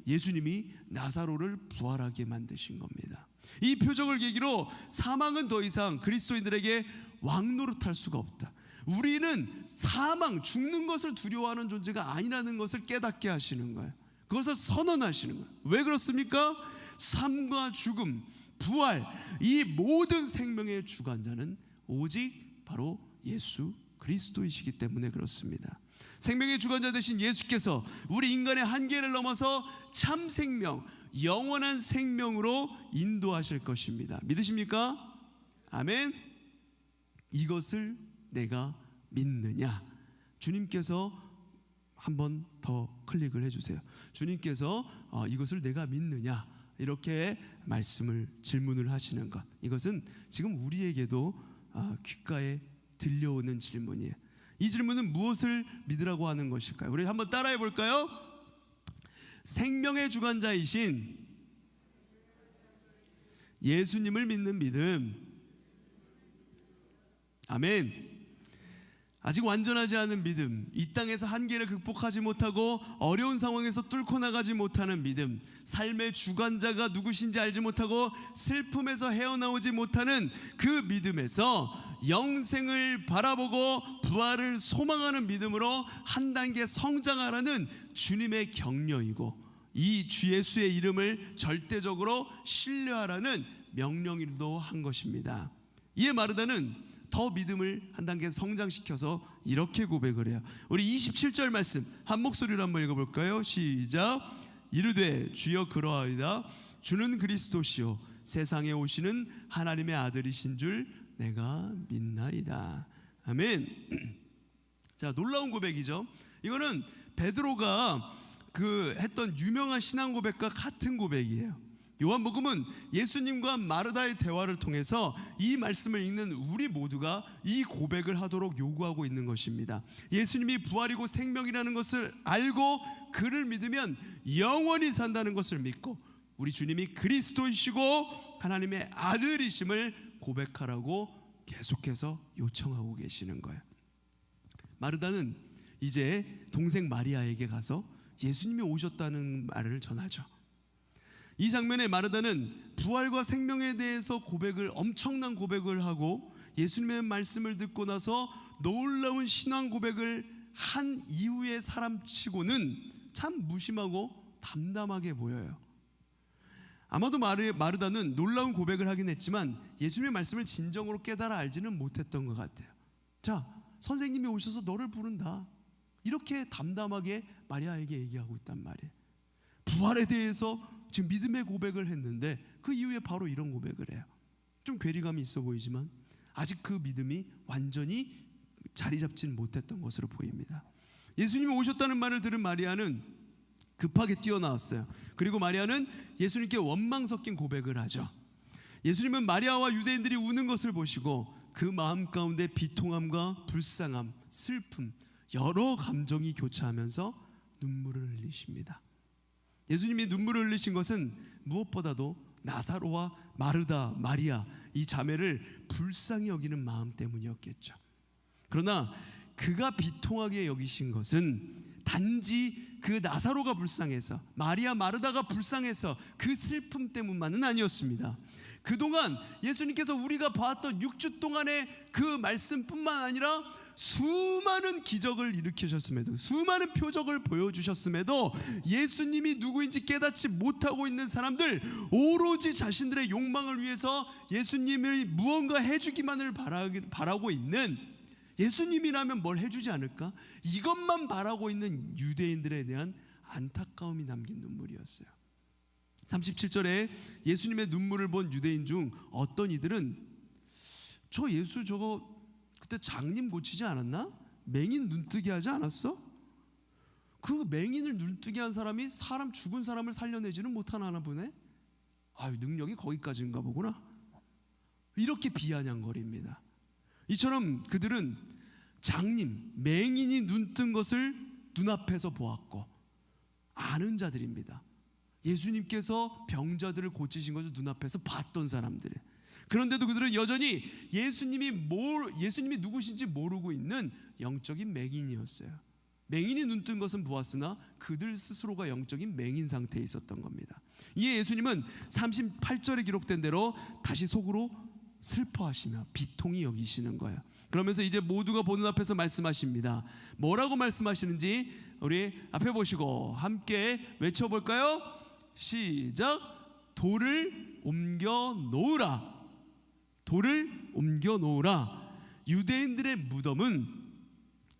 예수님이 나사로를 부활하게 만드신 겁니다. 이 표적을 계기로 사망은 더 이상 그리스도인들에게 왕노릇할 수가 없다. 우리는 사망, 죽는 것을 두려워하는 존재가 아니라는 것을 깨닫게 하시는 거예요. 그것을 선언하시는 거예요. 왜 그렇습니까? 삶과 죽음, 부활, 이 모든 생명의 주관자는 오직 바로 예수 그리스도이시기 때문에 그렇습니다. 생명의 주관자 되신 예수께서 우리 인간의 한계를 넘어서 참 생명, 영원한 생명으로 인도하실 것입니다. 믿으십니까? 아멘. 이것을 내가 믿느냐? 주님께서 한 번 더 클릭을 해주세요. 주님께서 이것을 내가 믿느냐? 이렇게 질문을 하시는 것, 이것은 지금 우리에게도 귓가에 들려오는 질문이에요. 이 질문은 무엇을 믿으라고 하는 것일까요? 우리 한번 따라해 볼까요? 생명의 주관자이신 예수님을 믿는 믿음. 아멘. 아직 완전하지 않은 믿음, 이 땅에서 한계를 극복하지 못하고 어려운 상황에서 뚫고 나가지 못하는 믿음, 삶의 주관자가 누구신지 알지 못하고 슬픔에서 헤어나오지 못하는 그 믿음에서 영생을 바라보고 부활을 소망하는 믿음으로 한 단계 성장하라는 주님의 격려이고, 이 주 예수의 이름을 절대적으로 신뢰하라는 명령이기도 한 것입니다. 이에 마르다는 더 믿음을 한 단계 성장시켜서 이렇게 고백을 해요. 우리 27절 말씀 한 목소리로 한번 읽어볼까요? 시작. 이르되 주여 그러하이다. 주는 그리스도시요 세상에 오시는 하나님의 아들이신 줄 내가 믿나이다. 아멘. 자, 놀라운 고백이죠. 이거는 베드로가 했던 유명한 신앙 고백과 같은 고백이에요. 요한복음은 예수님과 마르다의 대화를 통해서 이 말씀을 읽는 우리 모두가 이 고백을 하도록 요구하고 있는 것입니다. 예수님이 부활이고 생명이라는 것을 알고 그를 믿으면 영원히 산다는 것을 믿고, 우리 주님이 그리스도이시고 하나님의 아들이심을 고백하라고 계속해서 요청하고 계시는 거예요. 마르다는 이제 동생 마리아에게 가서 예수님이 오셨다는 말을 전하죠. 이 장면에 마르다는 부활과 생명에 대해서 엄청난 고백을 하고 예수님의 말씀을 듣고 나서 놀라운 신앙 고백을 한 이후의 사람치고는 참 무심하고 담담하게 보여요. 아마도 마르다는 놀라운 고백을 하긴 했지만 예수님의 말씀을 진정으로 깨달아 알지는 못했던 것 같아요. 자, 선생님이 오셔서 너를 부른다, 이렇게 담담하게 마리아에게 얘기하고 있단 말이에요. 부활에 대해서 지금 믿음의 고백을 했는데 그 이후에 바로 이런 고백을 해요. 좀 괴리감이 있어 보이지만 아직 그 믿음이 완전히 자리 잡지는 못했던 것으로 보입니다. 예수님이 오셨다는 말을 들은 마리아는 급하게 뛰어나왔어요. 그리고 마리아는 예수님께 원망 섞인 고백을 하죠. 예수님은 마리아와 유대인들이 우는 것을 보시고 그 마음 가운데 비통함과 불쌍함, 슬픔, 여러 감정이 교차하면서 눈물을 흘리십니다. 예수님이 눈물을 흘리신 것은 무엇보다도 나사로와 마르다, 마리아 이 자매를 불쌍히 여기는 마음 때문이었겠죠. 그러나 그가 비통하게 여기신 것은 단지 그 나사로가 불쌍해서, 마리아, 마르다가 불쌍해서 그 슬픔 때문만은 아니었습니다. 그동안 예수님께서 우리가 봤던 6주 동안의 그 말씀뿐만 아니라 수많은 기적을 일으키셨음에도, 수많은 표적을 보여주셨음에도 예수님이 누구인지 깨닫지 못하고 있는 사람들, 오로지 자신들의 욕망을 위해서 예수님을 무언가 해주기만을 바라고 있는, 예수님이라면 뭘 해주지 않을까, 이것만 바라고 있는 유대인들에 대한 안타까움이 담긴 눈물이었어요. 37절에 예수님의 눈물을 본 유대인 중 어떤 이들은 저 예수 저거 그때 장님 고치지 않았나? 맹인 눈뜨게 하지 않았어? 그 맹인을 눈뜨게 한 사람이 죽은 사람을 살려내지는 못하나 보네? 아유, 능력이 거기까지인가 보구나. 이렇게 비아냥거립니다. 이처럼 그들은 장님, 맹인이 눈뜬 것을 눈앞에서 보았고 아는 자들입니다. 예수님께서 병자들을 고치신 것을 눈앞에서 봤던 사람들이에요. 그런데도 그들은 여전히 예수님이 누구신지 모르고 있는 영적인 맹인이었어요. 맹인이 눈뜬 것은 보았으나 그들 스스로가 영적인 맹인 상태에 있었던 겁니다. 이에 예수님은 38절에 기록된 대로 다시 속으로 슬퍼하시며 비통히 여기시는 거예요. 그러면서 이제 모두가 보는 앞에서 말씀하십니다. 뭐라고 말씀하시는지 우리 앞에 보시고 함께 외쳐볼까요? 시작. 돌을 옮겨 놓으라. 돌을 옮겨 놓으라. 유대인들의 무덤은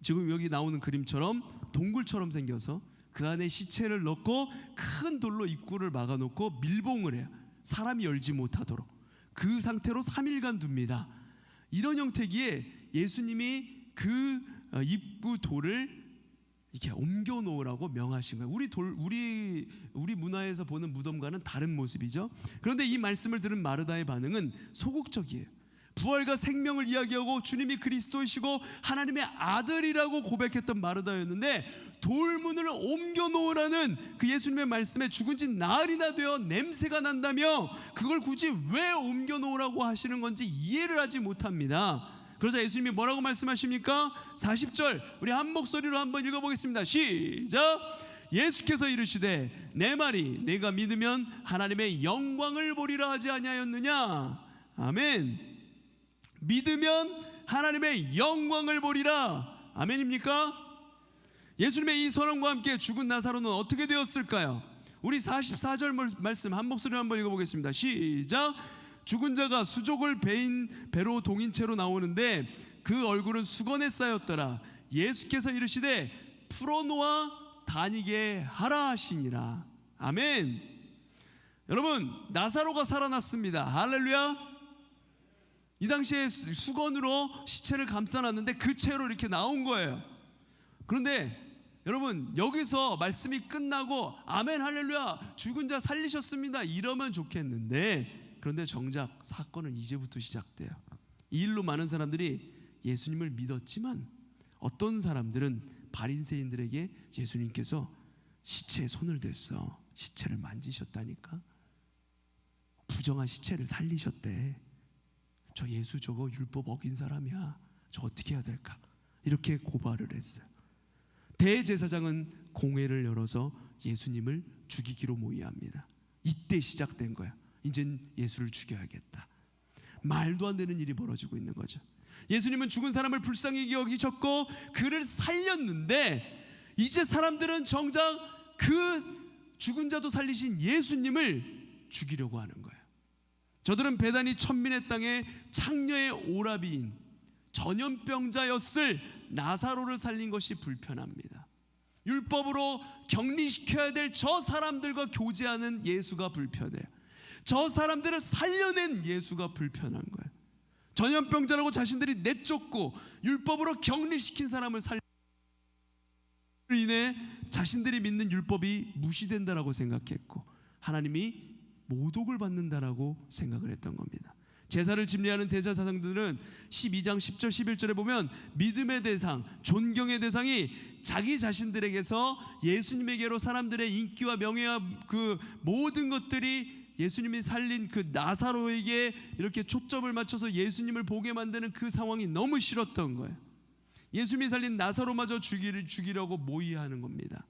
지금 여기 나오는 그림처럼 동굴처럼 생겨서 그 안에 시체를 넣고 큰 돌로 입구를 막아놓고 밀봉을 해요. 사람이 열지 못하도록. 그 상태로 3일간 둡니다. 이런 형태기에 예수님이 그 입구 돌을 이렇게 옮겨 놓으라고 명하신 거예요. 우리 문화에서 보는 무덤과는 다른 모습이죠. 그런데 이 말씀을 들은 마르다의 반응은 소극적이에요. 부활과 생명을 이야기하고 주님이 그리스도이시고 하나님의 아들이라고 고백했던 마르다였는데 돌문을 옮겨 놓으라는 그 예수님의 말씀에 죽은 지 나흘이나 되어 냄새가 난다며 그걸 굳이 왜 옮겨 놓으라고 하시는 건지 이해를 하지 못합니다. 그러자 예수님이 뭐라고 말씀하십니까? 40절 우리 한 목소리로 한번 읽어보겠습니다. 시작. 예수께서 이르시되 내 말이 내가 믿으면 하나님의 영광을 보리라 하지 아니하였느냐. 아멘. 믿으면 하나님의 영광을 보리라. 아멘입니까? 예수님의 이 선언과 함께 죽은 나사로는 어떻게 되었을까요? 우리 44절 말씀 한 목소리로 한번 읽어보겠습니다. 시작. 죽은 자가 수족을 배로 동인 채로 나오는데 그 얼굴은 수건에 쌓였더라. 예수께서 이르시되 풀어놓아 다니게 하라 하시니라. 아멘. 여러분, 나사로가 살아났습니다. 할렐루야. 이 당시에 수건으로 시체를 감싸놨는데 그 채로 이렇게 나온 거예요. 그런데 여러분, 여기서 말씀이 끝나고 아멘 할렐루야 죽은 자 살리셨습니다 이러면 좋겠는데, 그런데 정작 사건은 이제부터 시작돼요. 이 일로 많은 사람들이 예수님을 믿었지만 어떤 사람들은 바리새인들에게 예수님께서 시체에 손을 댔어, 시체를 만지셨다니까, 부정한 시체를 살리셨대, 저 예수 저거 율법 어긴 사람이야. 저 어떻게 해야 될까? 이렇게 고발을 했어요. 대제사장은 공회를 열어서 예수님을 죽이기로 모의합니다. 이때 시작된 거야. 이젠 예수를 죽여야겠다. 말도 안 되는 일이 벌어지고 있는 거죠. 예수님은 죽은 사람을 불쌍히 여기셨고 그를 살렸는데 이제 사람들은 정작 그 죽은 자도 살리신 예수님을 죽이려고 하는 거예요. 저들은 베다니 천민의 땅에 창녀의 오라비인 전염병자였을 나사로를 살린 것이 불편합니다. 율법으로 격리시켜야 될 저 사람들과 교제하는 예수가 불편해요. 저 사람들을 살려낸 예수가 불편한 거예요. 전염병자라고 자신들이 내쫓고 율법으로 격리시킨 사람을 살려 인해 자신들이 믿는 율법이 무시된다라고 생각했고 하나님이 모독을 받는다라고 생각을 했던 겁니다. 제사를 집례하는 대제사장들은 12장 10절 11절에 보면 믿음의 대상, 존경의 대상이 자기 자신들에게서 예수님에게로 사람들의 인기와 명예와 그 모든 것들이 예수님이 살린 그 나사로에게 이렇게 초점을 맞춰서 예수님을 보게 만드는 그 상황이 너무 싫었던 거예요. 예수님이 살린 나사로마저 죽이려고 모의하는 겁니다.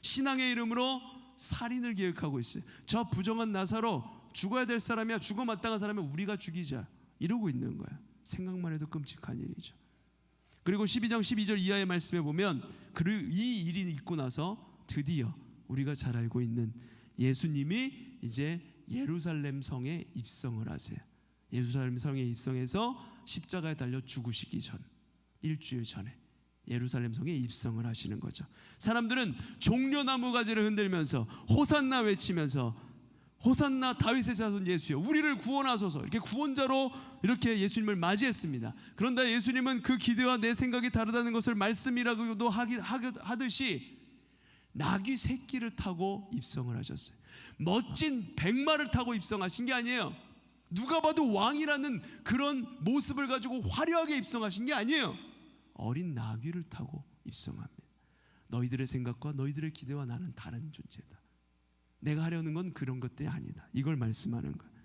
신앙의 이름으로 살인을 계획하고 있어요. 저 부정한 나사로 죽어야 될 사람이야. 죽어 마땅한 사람이야. 우리가 죽이자. 이러고 있는 거야. 생각만 해도 끔찍한 일이죠. 그리고 12장 12절 이하의 말씀에 보면 이 일이 있고 나서 드디어 우리가 잘 알고 있는 예수님이 이제 예루살렘 성에 입성을 하세요. 예루살렘 성에 입성해서 십자가에 달려 죽으시기 전 일주일 전에 예루살렘 성에 입성을 하시는 거죠. 사람들은 종려나무 가지를 흔들면서 호산나 외치면서 호산나 다윗의 자손 예수여 우리를 구원하소서 이렇게 구원자로 이렇게 예수님을 맞이했습니다. 그런데 예수님은 그 기대와 내 생각이 다르다는 것을 말씀이라고도 하듯이 나귀 새끼를 타고 입성을 하셨어요. 멋진 백마를 타고 입성하신 게 아니에요. 누가 봐도 왕이라는 그런 모습을 가지고 화려하게 입성하신 게 아니에요. 어린 나귀를 타고 입성합니다. 너희들의 생각과 너희들의 기대와 나는 다른 존재다. 내가 하려는 건 그런 것들이 아니다. 이걸 말씀하는 거예요.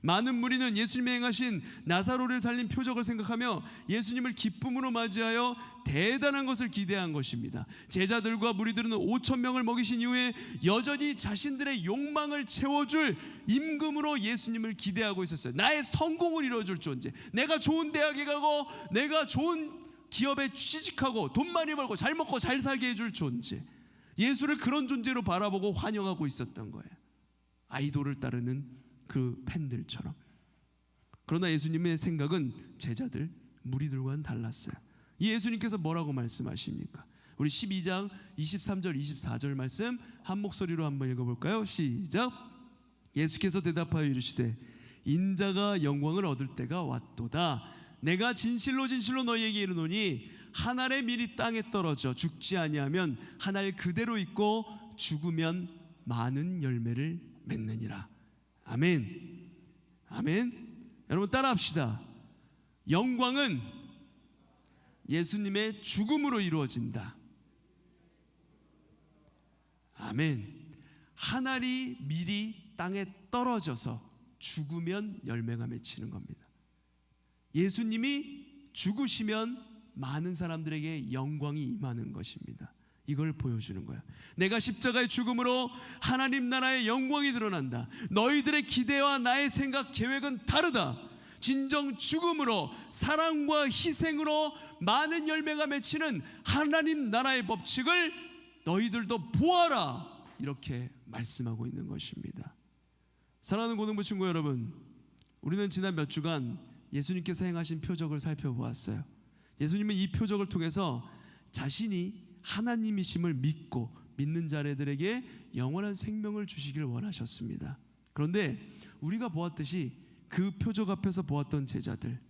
많은 무리는 예수님이 행하신 나사로를 살린 표적을 생각하며 예수님을 기쁨으로 맞이하여 대단한 것을 기대한 것입니다. 제자들과 무리들은 5,000명을 먹이신 이후에 여전히 자신들의 욕망을 채워줄 임금으로 예수님을 기대하고 있었어요. 나의 성공을 이루어줄 존재, 내가 좋은 대학에 가고 내가 좋은 기업에 취직하고 돈 많이 벌고 잘 먹고 잘 살게 해줄 존재, 예수를 그런 존재로 바라보고 환영하고 있었던 거예요. 아이돌을 따르는 그 팬들처럼. 그러나 예수님의 생각은 제자들, 무리들과는 달랐어요. 이 예수님께서 뭐라고 말씀하십니까? 우리 12장 23절 24절 말씀 한 목소리로 한번 읽어볼까요? 시작. 예수께서 대답하여 이르시되 인자가 영광을 얻을 때가 왔도다. 내가 진실로 진실로 너희에게 이르노니 한 알의 밀이 땅에 떨어져 죽지 아니하면 한 알 그대로 있고 죽으면 많은 열매를 맺느니라. 아멘. 아멘. 여러분 따라합시다. 영광은 예수님의 죽음으로 이루어진다. 아멘. 한 알이 밀이 땅에 떨어져서 죽으면 열매가 맺히는 겁니다. 예수님이 죽으시면 많은 사람들에게 영광이 임하는 것입니다. 이걸 보여주는 거야. 내가 십자가의 죽음으로 하나님 나라의 영광이 드러난다. 너희들의 기대와 나의 생각, 계획은 다르다. 진정 죽음으로 사랑과 희생으로 많은 열매가 맺히는 하나님 나라의 법칙을 너희들도 보아라. 이렇게 말씀하고 있는 것입니다. 사랑하는 고등부 친구 여러분, 우리는 지난 몇 주간 예수님께서 행하신 표적을 살펴보았어요. 예수님은 이 표적을 통해서 자신이 하나님이심을 믿고 믿는 자들에게 영원한 생명을 주시길 원하셨습니다. 그런데 우리가 보았듯이 그 표적 앞에서 보았던 제자들,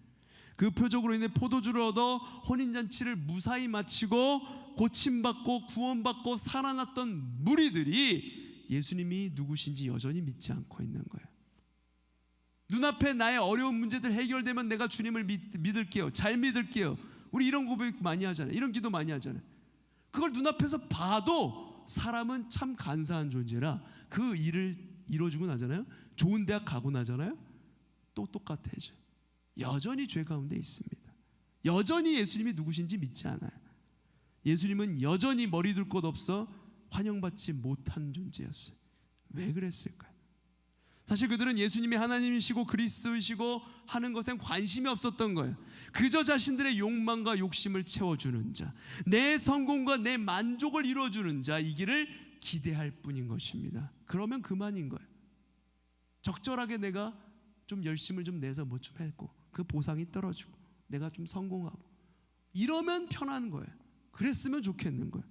그 표적으로 인해 포도주를 얻어 혼인잔치를 무사히 마치고 고침받고 구원받고 살아났던 무리들이 예수님이 누구신지 여전히 믿지 않고 있는 거예요. 눈앞에 나의 어려운 문제들 해결되면 내가 주님을 믿을게요. 잘 믿을게요. 우리 이런 고백 많이 하잖아요. 이런 기도 많이 하잖아요. 그걸 눈앞에서 봐도 사람은 참 간사한 존재라 그 일을 이뤄주고 나잖아요. 좋은 대학 가고 나잖아요. 또 똑같아져. 여전히 죄 가운데 있습니다. 여전히 예수님이 누구신지 믿지 않아요. 예수님은 여전히 머리 둘 곳 없어 환영받지 못한 존재였어요. 왜 그랬을까요? 사실 그들은 예수님이 하나님이시고 그리스도이시고 하는 것엔 관심이 없었던 거예요. 그저 자신들의 욕망과 욕심을 채워주는 자, 내 성공과 내 만족을 이루어주는 자이기를 기대할 뿐인 것입니다. 그러면 그만인 거예요. 적절하게 내가 좀 열심을 좀 내서 뭐 좀 했고 그 보상이 떨어지고 내가 좀 성공하고 이러면 편한 거예요. 그랬으면 좋겠는 거예요.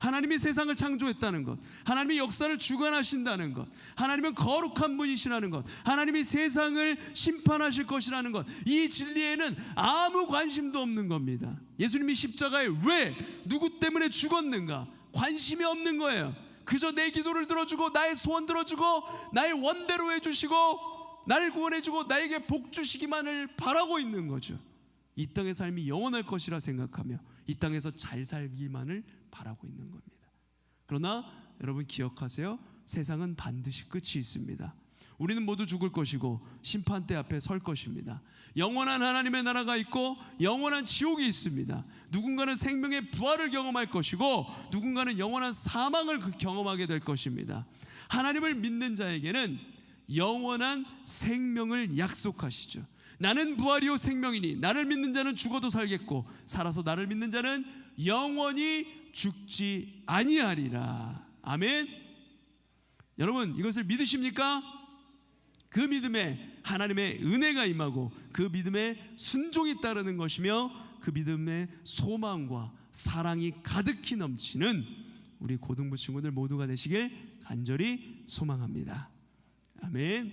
하나님이 세상을 창조했다는 것, 하나님이 역사를 주관하신다는 것, 하나님은 거룩한 분이시라는 것, 하나님이 세상을 심판하실 것이라는 것, 이 진리에는 아무 관심도 없는 겁니다. 예수님이 십자가에 왜 누구 때문에 죽었는가 관심이 없는 거예요. 그저 내 기도를 들어주고 나의 소원 들어주고 나의 원대로 해주시고 나를 구원해주고 나에게 복 주시기만을 바라고 있는 거죠. 이 땅의 삶이 영원할 것이라 생각하며 이 땅에서 잘 살기만을 바라고 있는 겁니다. 그러나 여러분 기억하세요. 세상은 반드시 끝이 있습니다. 우리는 모두 죽을 것이고 심판대 앞에 설 것입니다. 영원한 하나님의 나라가 있고 영원한 지옥이 있습니다. 누군가는 생명의 부활을 경험할 것이고 누군가는 영원한 사망을 경험하게 될 것입니다. 하나님을 믿는 자에게는 영원한 생명을 약속하시죠. 나는 부활이요 생명이니 나를 믿는 자는 죽어도 살겠고 살아서 나를 믿는 자는 영원히 죽지 아니하리라. 아멘. 여러분 이것을 믿으십니까? 그 믿음에 하나님의 은혜가 임하고 그 믿음에 순종이 따르는 것이며 그 믿음의 소망과 사랑이 가득히 넘치는 우리 고등부 친구들 모두가 되시길 간절히 소망합니다. 아멘.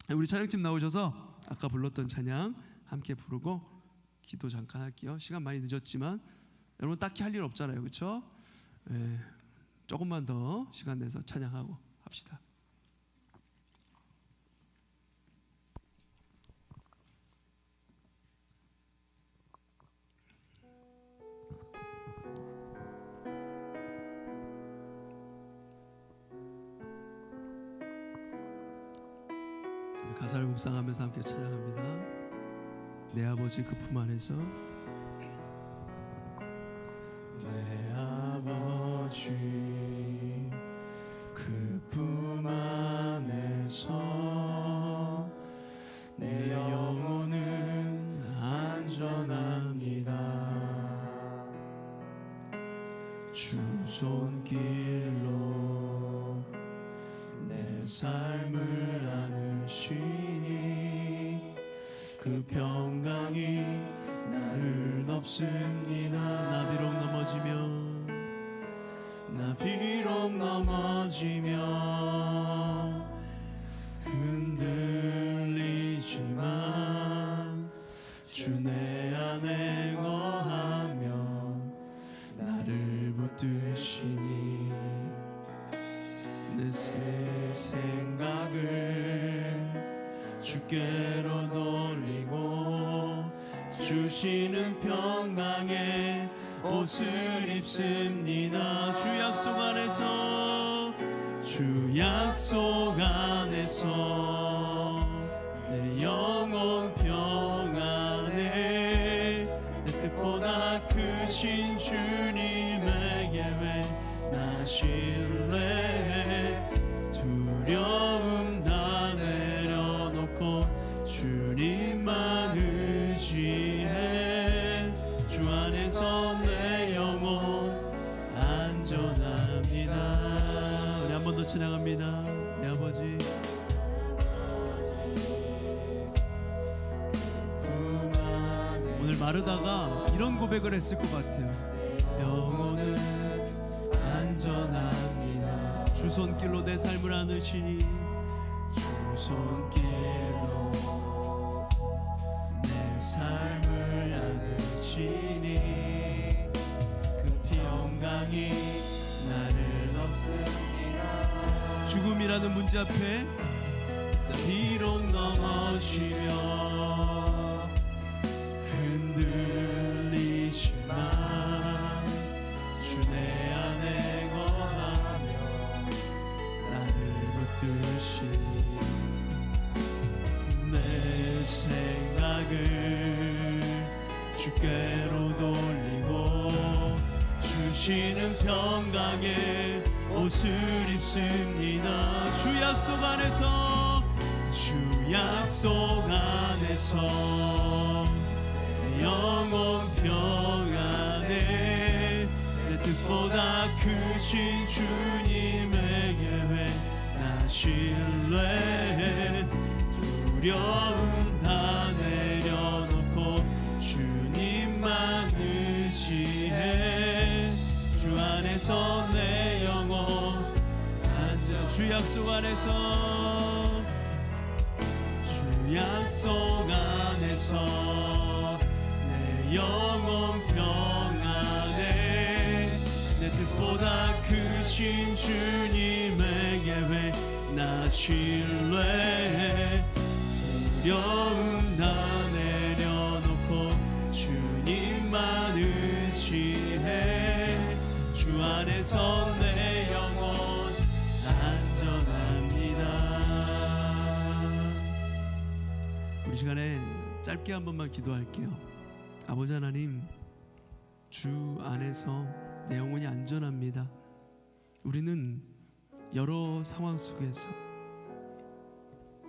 우리 찬양팀 나오셔서 아까 불렀던 찬양 함께 부르고 기도 잠깐 할게요. 시간 많이 늦었지만 여러분 딱히 할 일 없잖아요, 그렇죠? 조금만 더 시간 내서 찬양하고 합시다. 가사를 묵상하면서 함께 찬양합니다. 내 아버지 그 품 안에서 내 아버지 그 품 안에서 내 영혼은 안전합니다. 주 손길로 내 삶을 안으시니 그 평강이 나를 덮습니다. 나 비록 넘어지며 흔들리지만 주 내 안에 거하며 나를 붙드시니 내 생각을 주께로 돌리고 주시는 평강의 옷을 입습니다. 주 약속 안에서 내 영혼 평안에 내 뜻보다 크신 주님에게 왜 나 신뢰해 두려움 다 내려놓고 주님만 의지해 주 안에서 내 영혼 안전합니다. 우리 한 번 더 찬양합니다. 내 아버지 오늘 마르다가 이런 고백을 했을 것 같아요. 영혼은 안전합니다. 주 손길로 내 삶을 안으시니 주 손길로 내 삶을 안으시니 그 평강이 나를 덮습니다. 죽음이라는 문제 앞에 나 비록 넘어지며 흔들리지만 주 내 안에 거하며 나를 붙드시니 내 생각 주께로 돌리고 주시는 평강의 옷을 입습니다. 주 약속 안에서 주 약속 안에서 영원 평안에 내 뜻보다 크신 주님에게 왜 나 신뢰해 두려움 다 내려놓고 주님만 의지해 주 안에서 내 영혼 안전 주 약속 안에서 주 약속 안에서 내 영혼 평안에 내 뜻보다 크신 주님에게 왜 나 신뢰해 두려움 다 내려놓고 주님만 의지해 주 안에서 내 영혼 안전합니다. 우리 시간에 짧게 한 번만 기도할게요. 아버지 하나님, 주 안에서 내 영혼이 안전합니다. 우리는 여러 상황 속에서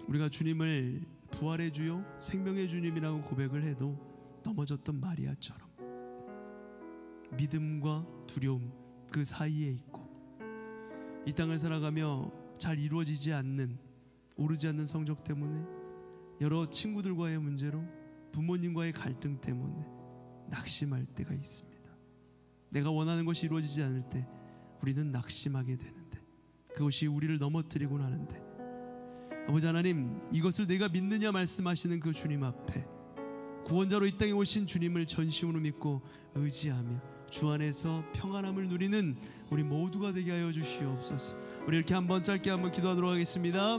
우리가 주님을 부활의 주요 생명의 주님이라고 고백을 해도 넘어졌던 마리아처럼 믿음과 두려움 그 사이에 있고 이 땅을 살아가며 잘 이루어지지 않는 오르지 않는 성적 때문에 여러 친구들과의 문제로 부모님과의 갈등 때문에 낙심할 때가 있습니다. 내가 원하는 것이 이루어지지 않을 때 우리는 낙심하게 되는데 그것이 우리를 넘어뜨리곤 하는데 아버지 하나님, 이것을 내가 믿느냐 말씀하시는 그 주님 앞에 구원자로 이 땅에 오신 주님을 전심으로 믿고 의지하며 주 안에서 평안함을 누리는 우리 모두가 되게 하여 주시옵소서. 우리 이렇게 한번 짧게 한번 기도하도록 하겠습니다.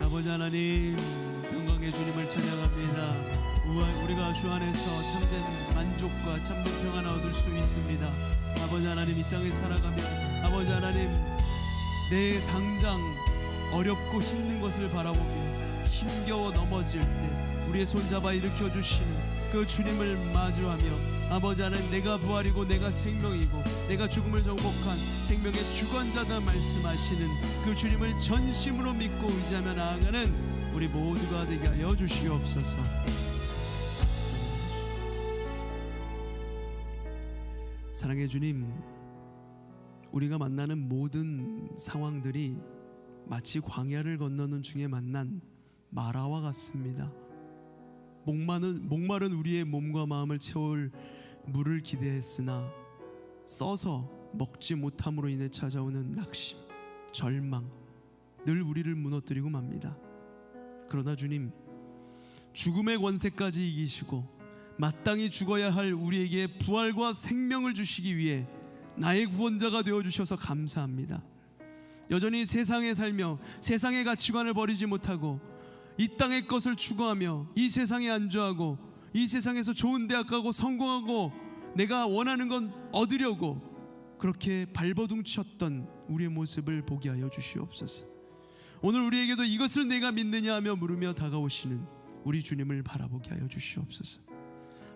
아버지 하나님, 평강의 주님을 찬양합니다. 우리가 주 안에서 참된 만족과 참된 평안을 얻을 수 있습니다. 아버지 하나님, 이 땅에 살아가며 아버지 하나님, 내 당장 어렵고 힘든 것을 바라보며 힘겨워 넘어질 때 우리의 손잡아 일으켜 주시는 그 주님을 마주하며 아버지 하나님, 내가 부활이고 내가 생명이고 내가 죽음을 정복한 생명의 주관자다 말씀하시는 그 주님을 전심으로 믿고 의지하며 나아가는 우리 모두가 되게 하여 주시옵소서. 사랑의 주님, 우리가 만나는 모든 상황들이 마치 광야를 건너는 중에 만난 마라와 같습니다. 목마른 우리의 몸과 마음을 채울 물을 기대했으나 써서 먹지 못함으로 인해 찾아오는 낙심, 절망, 늘 우리를 무너뜨리고 맙니다. 그러나 주님, 죽음의 권세까지 이기시고 마땅히 죽어야 할 우리에게 부활과 생명을 주시기 위해 나의 구원자가 되어주셔서 감사합니다. 여전히 세상에 살며 세상의 가치관을 버리지 못하고 이 땅의 것을 추구하며 이 세상에 안주하고 이 세상에서 좋은 대학 가고 성공하고 내가 원하는 건 얻으려고 그렇게 발버둥쳤던 우리의 모습을 보게 하여 주시옵소서. 오늘 우리에게도 이것을 내가 믿느냐 하며 물으며 다가오시는 우리 주님을 바라보게 하여 주시옵소서.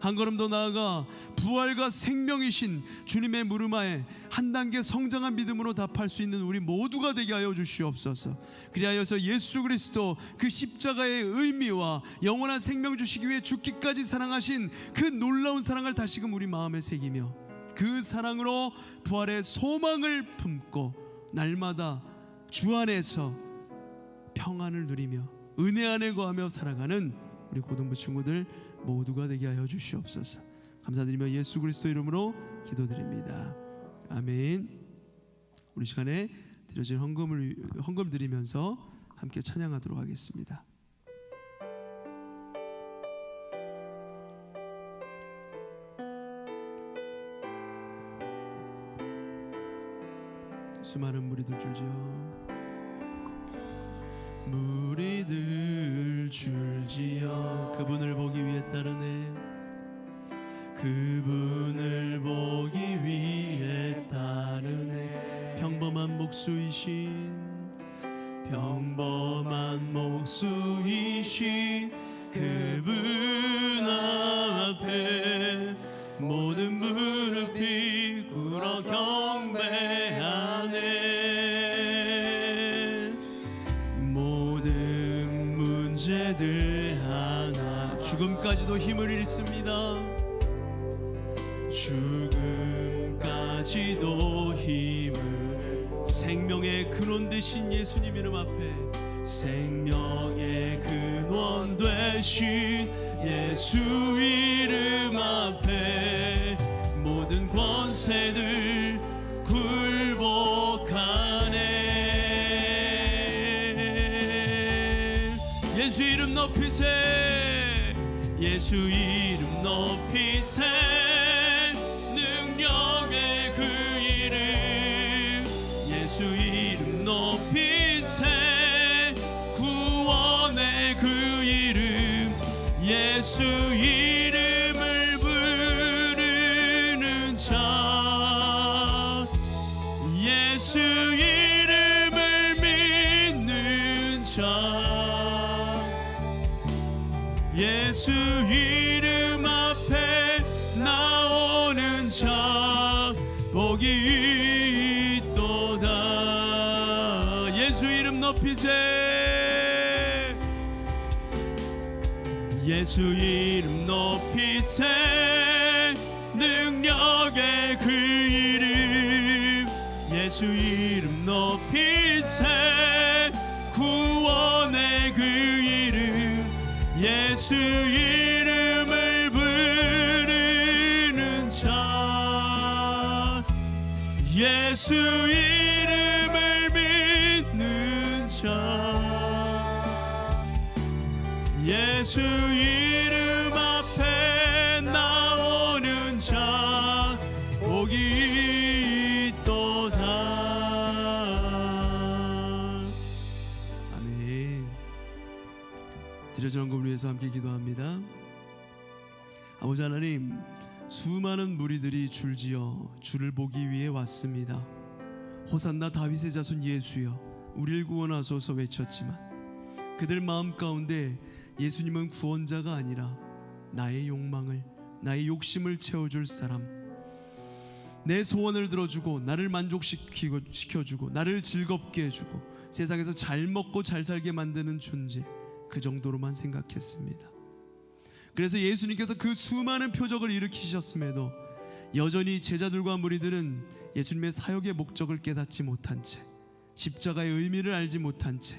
한 걸음 더 나아가 부활과 생명이신 주님의 물음하에 한 단계 성장한 믿음으로 답할 수 있는 우리 모두가 되게 하여 주시옵소서. 그리하여서 예수 그리스도 그 십자가의 의미와 영원한 생명 주시기 위해 죽기까지 사랑하신 그 놀라운 사랑을 다시금 우리 마음에 새기며 그 사랑으로 부활의 소망을 품고 날마다 주 안에서 평안을 누리며 은혜 안에 거하며 살아가는 우리 고등부 친구들 모두가 되게 하여 주시옵소서. 감사드리며 예수 그리스도 이름으로 기도드립니다. 아멘. 우리 시간에 드려진 헌금 드리면서 함께 찬양하도록 하겠습니다. 수많은 무리들 줄지어 무리들 줄지어 그분을 보기 위해 따르네 그분을 보기 위해 따르네 평범한 목수이신 그분 앞에 모든 무릎이 꿇어 경배하네. 모든 문제들 하나 죽음까지도 힘을 잃습니다. 죽음까지도 힘을 생명의 근원 되신 예수님 이름 앞에 생명의 근원 되신 예수 이름 앞에 모든 권세들 굴복하네. 예수 이름 높이세. 예수 이름 높이세. 능력의 그 이름 예수 이름 높이세. 구원의 그 이름 예수 이름을 부르는 자 예수 이름을 믿는 자 예수 이름 앞에 나오는 자 복이 있도다. 예수 이름 높이세. 예수 이름 높이세. 능력의 그 이름 예수 이름 높이세. 구원의 그 이름 예수 이름을 부르는 자 예수 이름을 믿는 자 예수 이름 앞에 나오는 자 복이 있도다. 아멘. 드려진 헌금을 위해서 함께 기도합니다. 아버지 하나님, 수많은 무리들이 줄지어 주를 보기 위해 왔습니다. 호산나 다윗의 자손 예수여 우리를 구원하소서 외쳤지만 그들 마음 가운데 예수님은 구원자가 아니라 나의 욕망을 나의 욕심을 채워줄 사람, 내 소원을 들어주고 나를 만족시켜주고 나를 즐겁게 해주고 세상에서 잘 먹고 잘 살게 만드는 존재, 그 정도로만 생각했습니다. 그래서 예수님께서 그 수많은 표적을 일으키셨음에도 여전히 제자들과 무리들은 예수님의 사역의 목적을 깨닫지 못한 채, 십자가의 의미를 알지 못한 채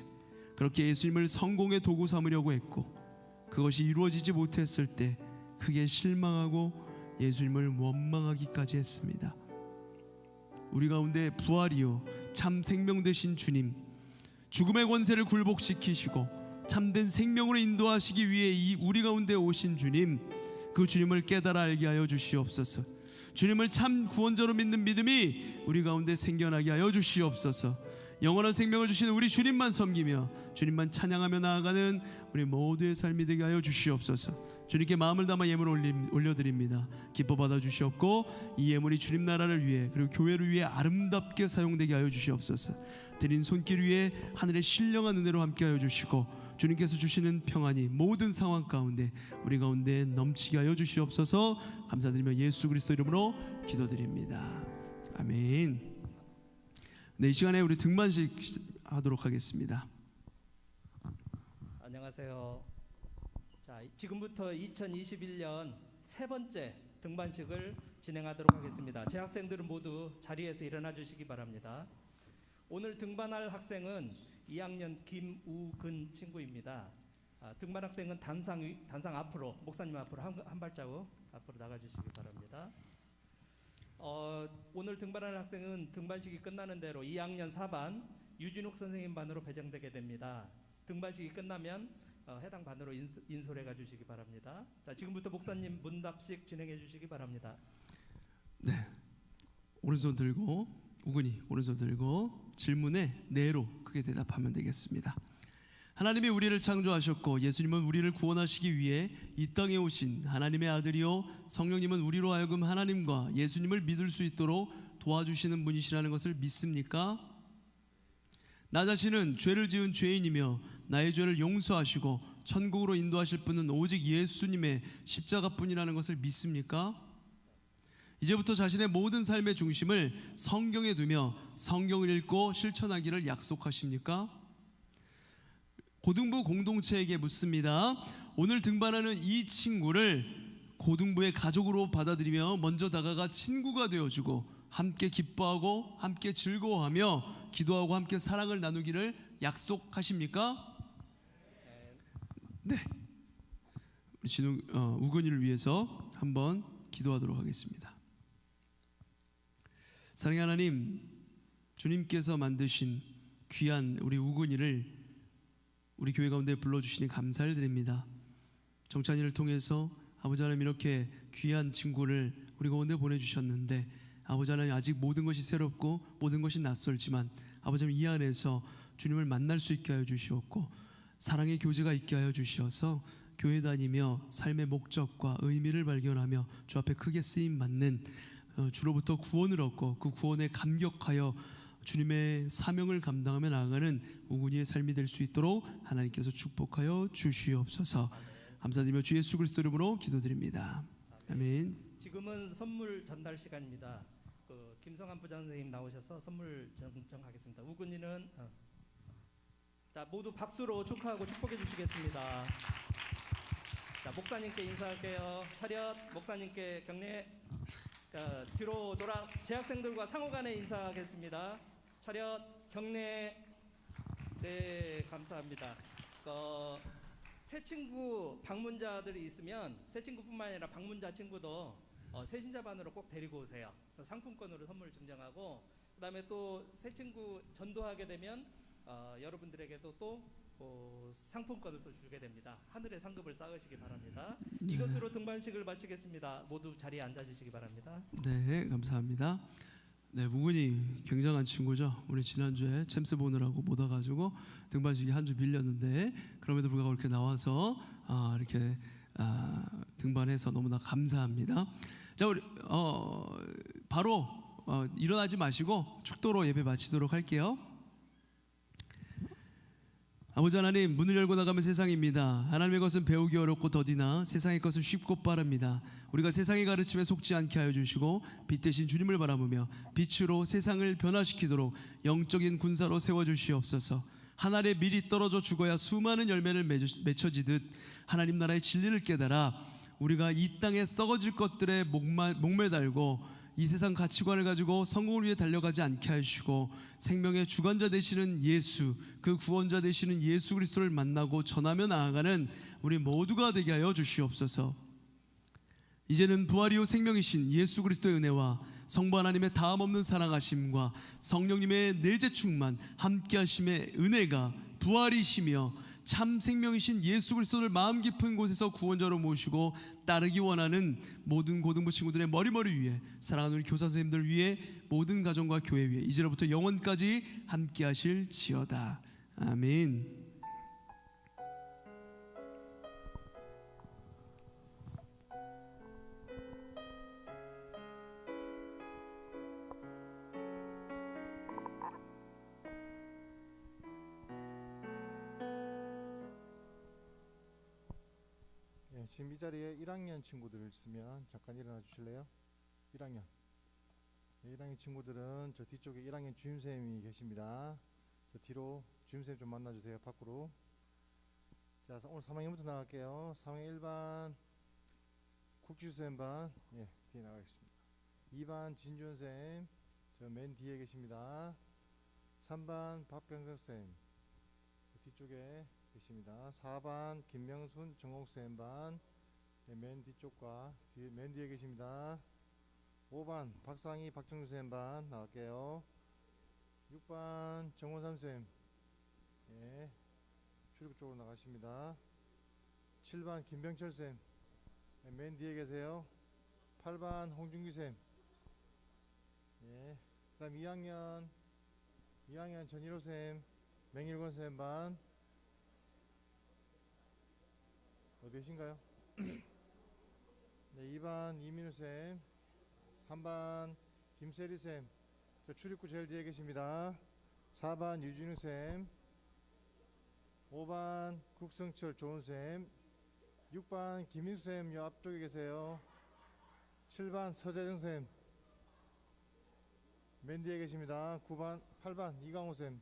그렇게 예수님을 성공의 도구 삼으려고 했고, 그것이 이루어지지 못했을 때 크게 실망하고 예수님을 원망하기까지 했습니다. 우리 가운데 부활이요 참 생명 되신 주님, 죽음의 권세를 굴복시키시고 참된 생명으로 인도하시기 위해 이 우리 가운데 오신 주님, 그 주님을 깨달아 알게 하여 주시옵소서. 주님을 참 구원자로 믿는 믿음이 우리 가운데 생겨나게 하여 주시옵소서. 영원한 생명을 주시는 우리 주님만 섬기며 주님만 찬양하며 나아가는 우리 모두의 삶이 되게 하여 주시옵소서. 주님께 마음을 담아 예물 올려드립니다. 기뻐 받아 주시옵고 이 예물이 주님 나라를 위해 그리고 교회를 위해 아름답게 사용되게 하여 주시옵소서. 드린 손길 위에 하늘의 신령한 은혜로 함께 하여 주시고 주님께서 주시는 평안이 모든 상황 가운데 우리 가운데 넘치게 하여 주시옵소서. 감사드리며 예수 그리스도 이름으로 기도드립니다. 아멘. 네, 이 시간에 우리 등반식 하도록 하겠습니다. 안녕하세요. 자, 지금부터 2021년 세 번째 등반식을 진행하도록 하겠습니다. 재학생들은 모두 자리에서 일어나 주시기 바랍니다. 오늘 등반할 학생은 2학년 김우근 친구입니다. 등반 학생은 단상 앞으로, 목사님 앞으로 한 발자국 앞으로 나가 주시기 바랍니다. 오늘 등반할 학생은 등반식이 끝나는 대로 2학년 4반 유진욱 선생님 반으로 배정되게 됩니다. 등반식이 끝나면 해당 반으로 인솔해 가 주시기 바랍니다. 자, 지금부터 목사님 문답식 진행해 주시기 바랍니다. 네, 오른손 들고, 우근이 오른손 들고 질문에 네로 크게 대답하면 되겠습니다. 하나님이 우리를 창조하셨고 예수님은 우리를 구원하시기 위해 이 땅에 오신 하나님의 아들이요 성령님은 우리로 하여금 하나님과 예수님을 믿을 수 있도록 도와주시는 분이시라는 것을 믿습니까? 나 자신은 죄를 지은 죄인이며 나의 죄를 용서하시고 천국으로 인도하실 분은 오직 예수님의 십자가뿐이라는 것을 믿습니까? 이제부터 자신의 모든 삶의 중심을 성경에 두며 성경을 읽고 실천하기를 약속하십니까? 고등부 공동체에게 묻습니다. 오늘 등반하는 이 친구를 고등부의 가족으로 받아들이며 먼저 다가가 친구가 되어주고 함께 기뻐하고 함께 즐거워하며 기도하고 함께 사랑을 나누기를 약속하십니까? 네. 우리 우건이를 위해서 한번 기도하도록 하겠습니다. 사랑의 하나님, 주님께서 만드신 귀한 우리 우건이를 우리 교회 가운데 불러주시니 감사를 드립니다. 정찬이를 통해서 아버지 하나님 이렇게 귀한 친구를 우리 가운데 보내주셨는데 아버지 하나님 아직 모든 것이 새롭고 모든 것이 낯설지만 아버지 하나님 이 안에서 주님을 만날 수 있게 하여 주시옵고 사랑의 교제가 있게 하여 주시어서 교회 다니며 삶의 목적과 의미를 발견하며 주 앞에 크게 쓰임 받는 주로부터 구원을 얻고 그 구원에 감격하여 주님의 사명을 감당하며 나아가는 우군이의 삶이 될 수 있도록 하나님께서 축복하여 주시옵소서. 감사드리며 주 예수 그리스도 이름으로 기도드립니다. 아멘. 지금은 선물 전달 시간입니다. 김성한 부장 선생님 나오셔서 선물 전정하겠습니다. 우군이는 자 모두 박수로 축하하고 축복해 주시겠습니다. 자 목사님께 인사할게요. 차렷. 목사님께 경례. 뒤로 돌아 재학생들과 상호간에 인사하겠습니다. 차렷. 경례. 네, 감사합니다. 새 친구 방문자들이 있으면 새 친구뿐만 아니라 방문자 친구도 새신자반으로 꼭 데리고 오세요. 상품권으로 선물 증정하고 그다음에 또 새 친구 전도하게 되면 여러분들에게도 또 상품권을 또 주게 됩니다. 하늘의 상급을 쌓으시기 바랍니다. 이것으로 등반식을 마치겠습니다. 모두 자리에 앉아주시기 바랍니다. 네, 감사합니다. 네, 우근이 굉장한 친구죠. 우리 지난주에 챔스 보느라고 못 와가지고 등반식이 한 주 밀렸는데 그럼에도 불구하고 이렇게 나와서 이렇게 등반해서 너무나 감사합니다. 자, 우리 바로 일어나지 마시고 축도로 예배 마치도록 할게요. 아버지 하나님, 문을 열고 나가면 세상입니다. 하나님의 것은 배우기 어렵고 더디나 세상의 것은 쉽고 빠릅니다. 우리가 세상의 가르침에 속지 않게 하여 주시고 빛 대신 주님을 바라보며 빛으로 세상을 변화시키도록 영적인 군사로 세워주시옵소서. 한 알에 밀이 떨어져 죽어야 수많은 열매를 맺혀지듯 하나님 나라의 진리를 깨달아 우리가 이 땅에 썩어질 것들에 목매달고 이 세상 가치관을 가지고 성공을 위해 달려가지 않게 하시고 생명의 주관자 되시는 예수, 그 구원자 되시는 예수 그리스도를 만나고 전하며 나아가는 우리 모두가 되게 하여 주시옵소서. 이제는 부활이요 생명이신 예수 그리스도의 은혜와 성부 하나님의 다함없는 사랑하심과 성령님의 내재 충만 함께하심의 은혜가 부활이시며 참 생명이신 예수 그리스도를 마음 깊은 곳에서 구원자로 모시고 따르기 원하는 모든 고등부 친구들의 머리머리 위에 사랑하는 우리 교사 선생님들 위에 모든 가정과 교회 위에 이제로부터 영원까지 함께 하실지어다. 아멘. 지금 이 자리에 1학년 친구들 있으면 잠깐 일어나 주실래요? 1학년. 1학년 친구들은 저 뒤쪽에 1학년 주임쌤이 계십니다. 저 뒤로 주임쌤 좀 만나주세요. 밖으로. 자, 오늘 3학년부터 나갈게요. 3학년 1반 국지수쌤반 뒤에 나가겠습니다. 2반 진주원쌤 저 맨 뒤에 계십니다. 3반 박병석쌤 뒤쪽에 계십니다. 4반 김명순 정옥쌤반 맨 뒤쪽과 맨 뒤에 계십니다. 5반 박상희 박정주쌤반 나갈게요. 6반 정원삼쌤 출입구 쪽으로 나가십니다. 7반 김병철쌤 맨 뒤에 계세요. 8반 홍준기쌤 그 다음 2학년 전일호쌤 맹일권쌤반 어디 계신가요? 네, 2반 이민우쌤 3반 김세리쌤 저 출입구 제일 뒤에 계십니다. 4반 유진우 쌤, 5반 국성철 좋은 쌤, 6반 김인수 쌤 요 앞쪽에 계세요. 7반 서재정 쌤 맨 뒤에 계십니다. 8반 이강호 쌤,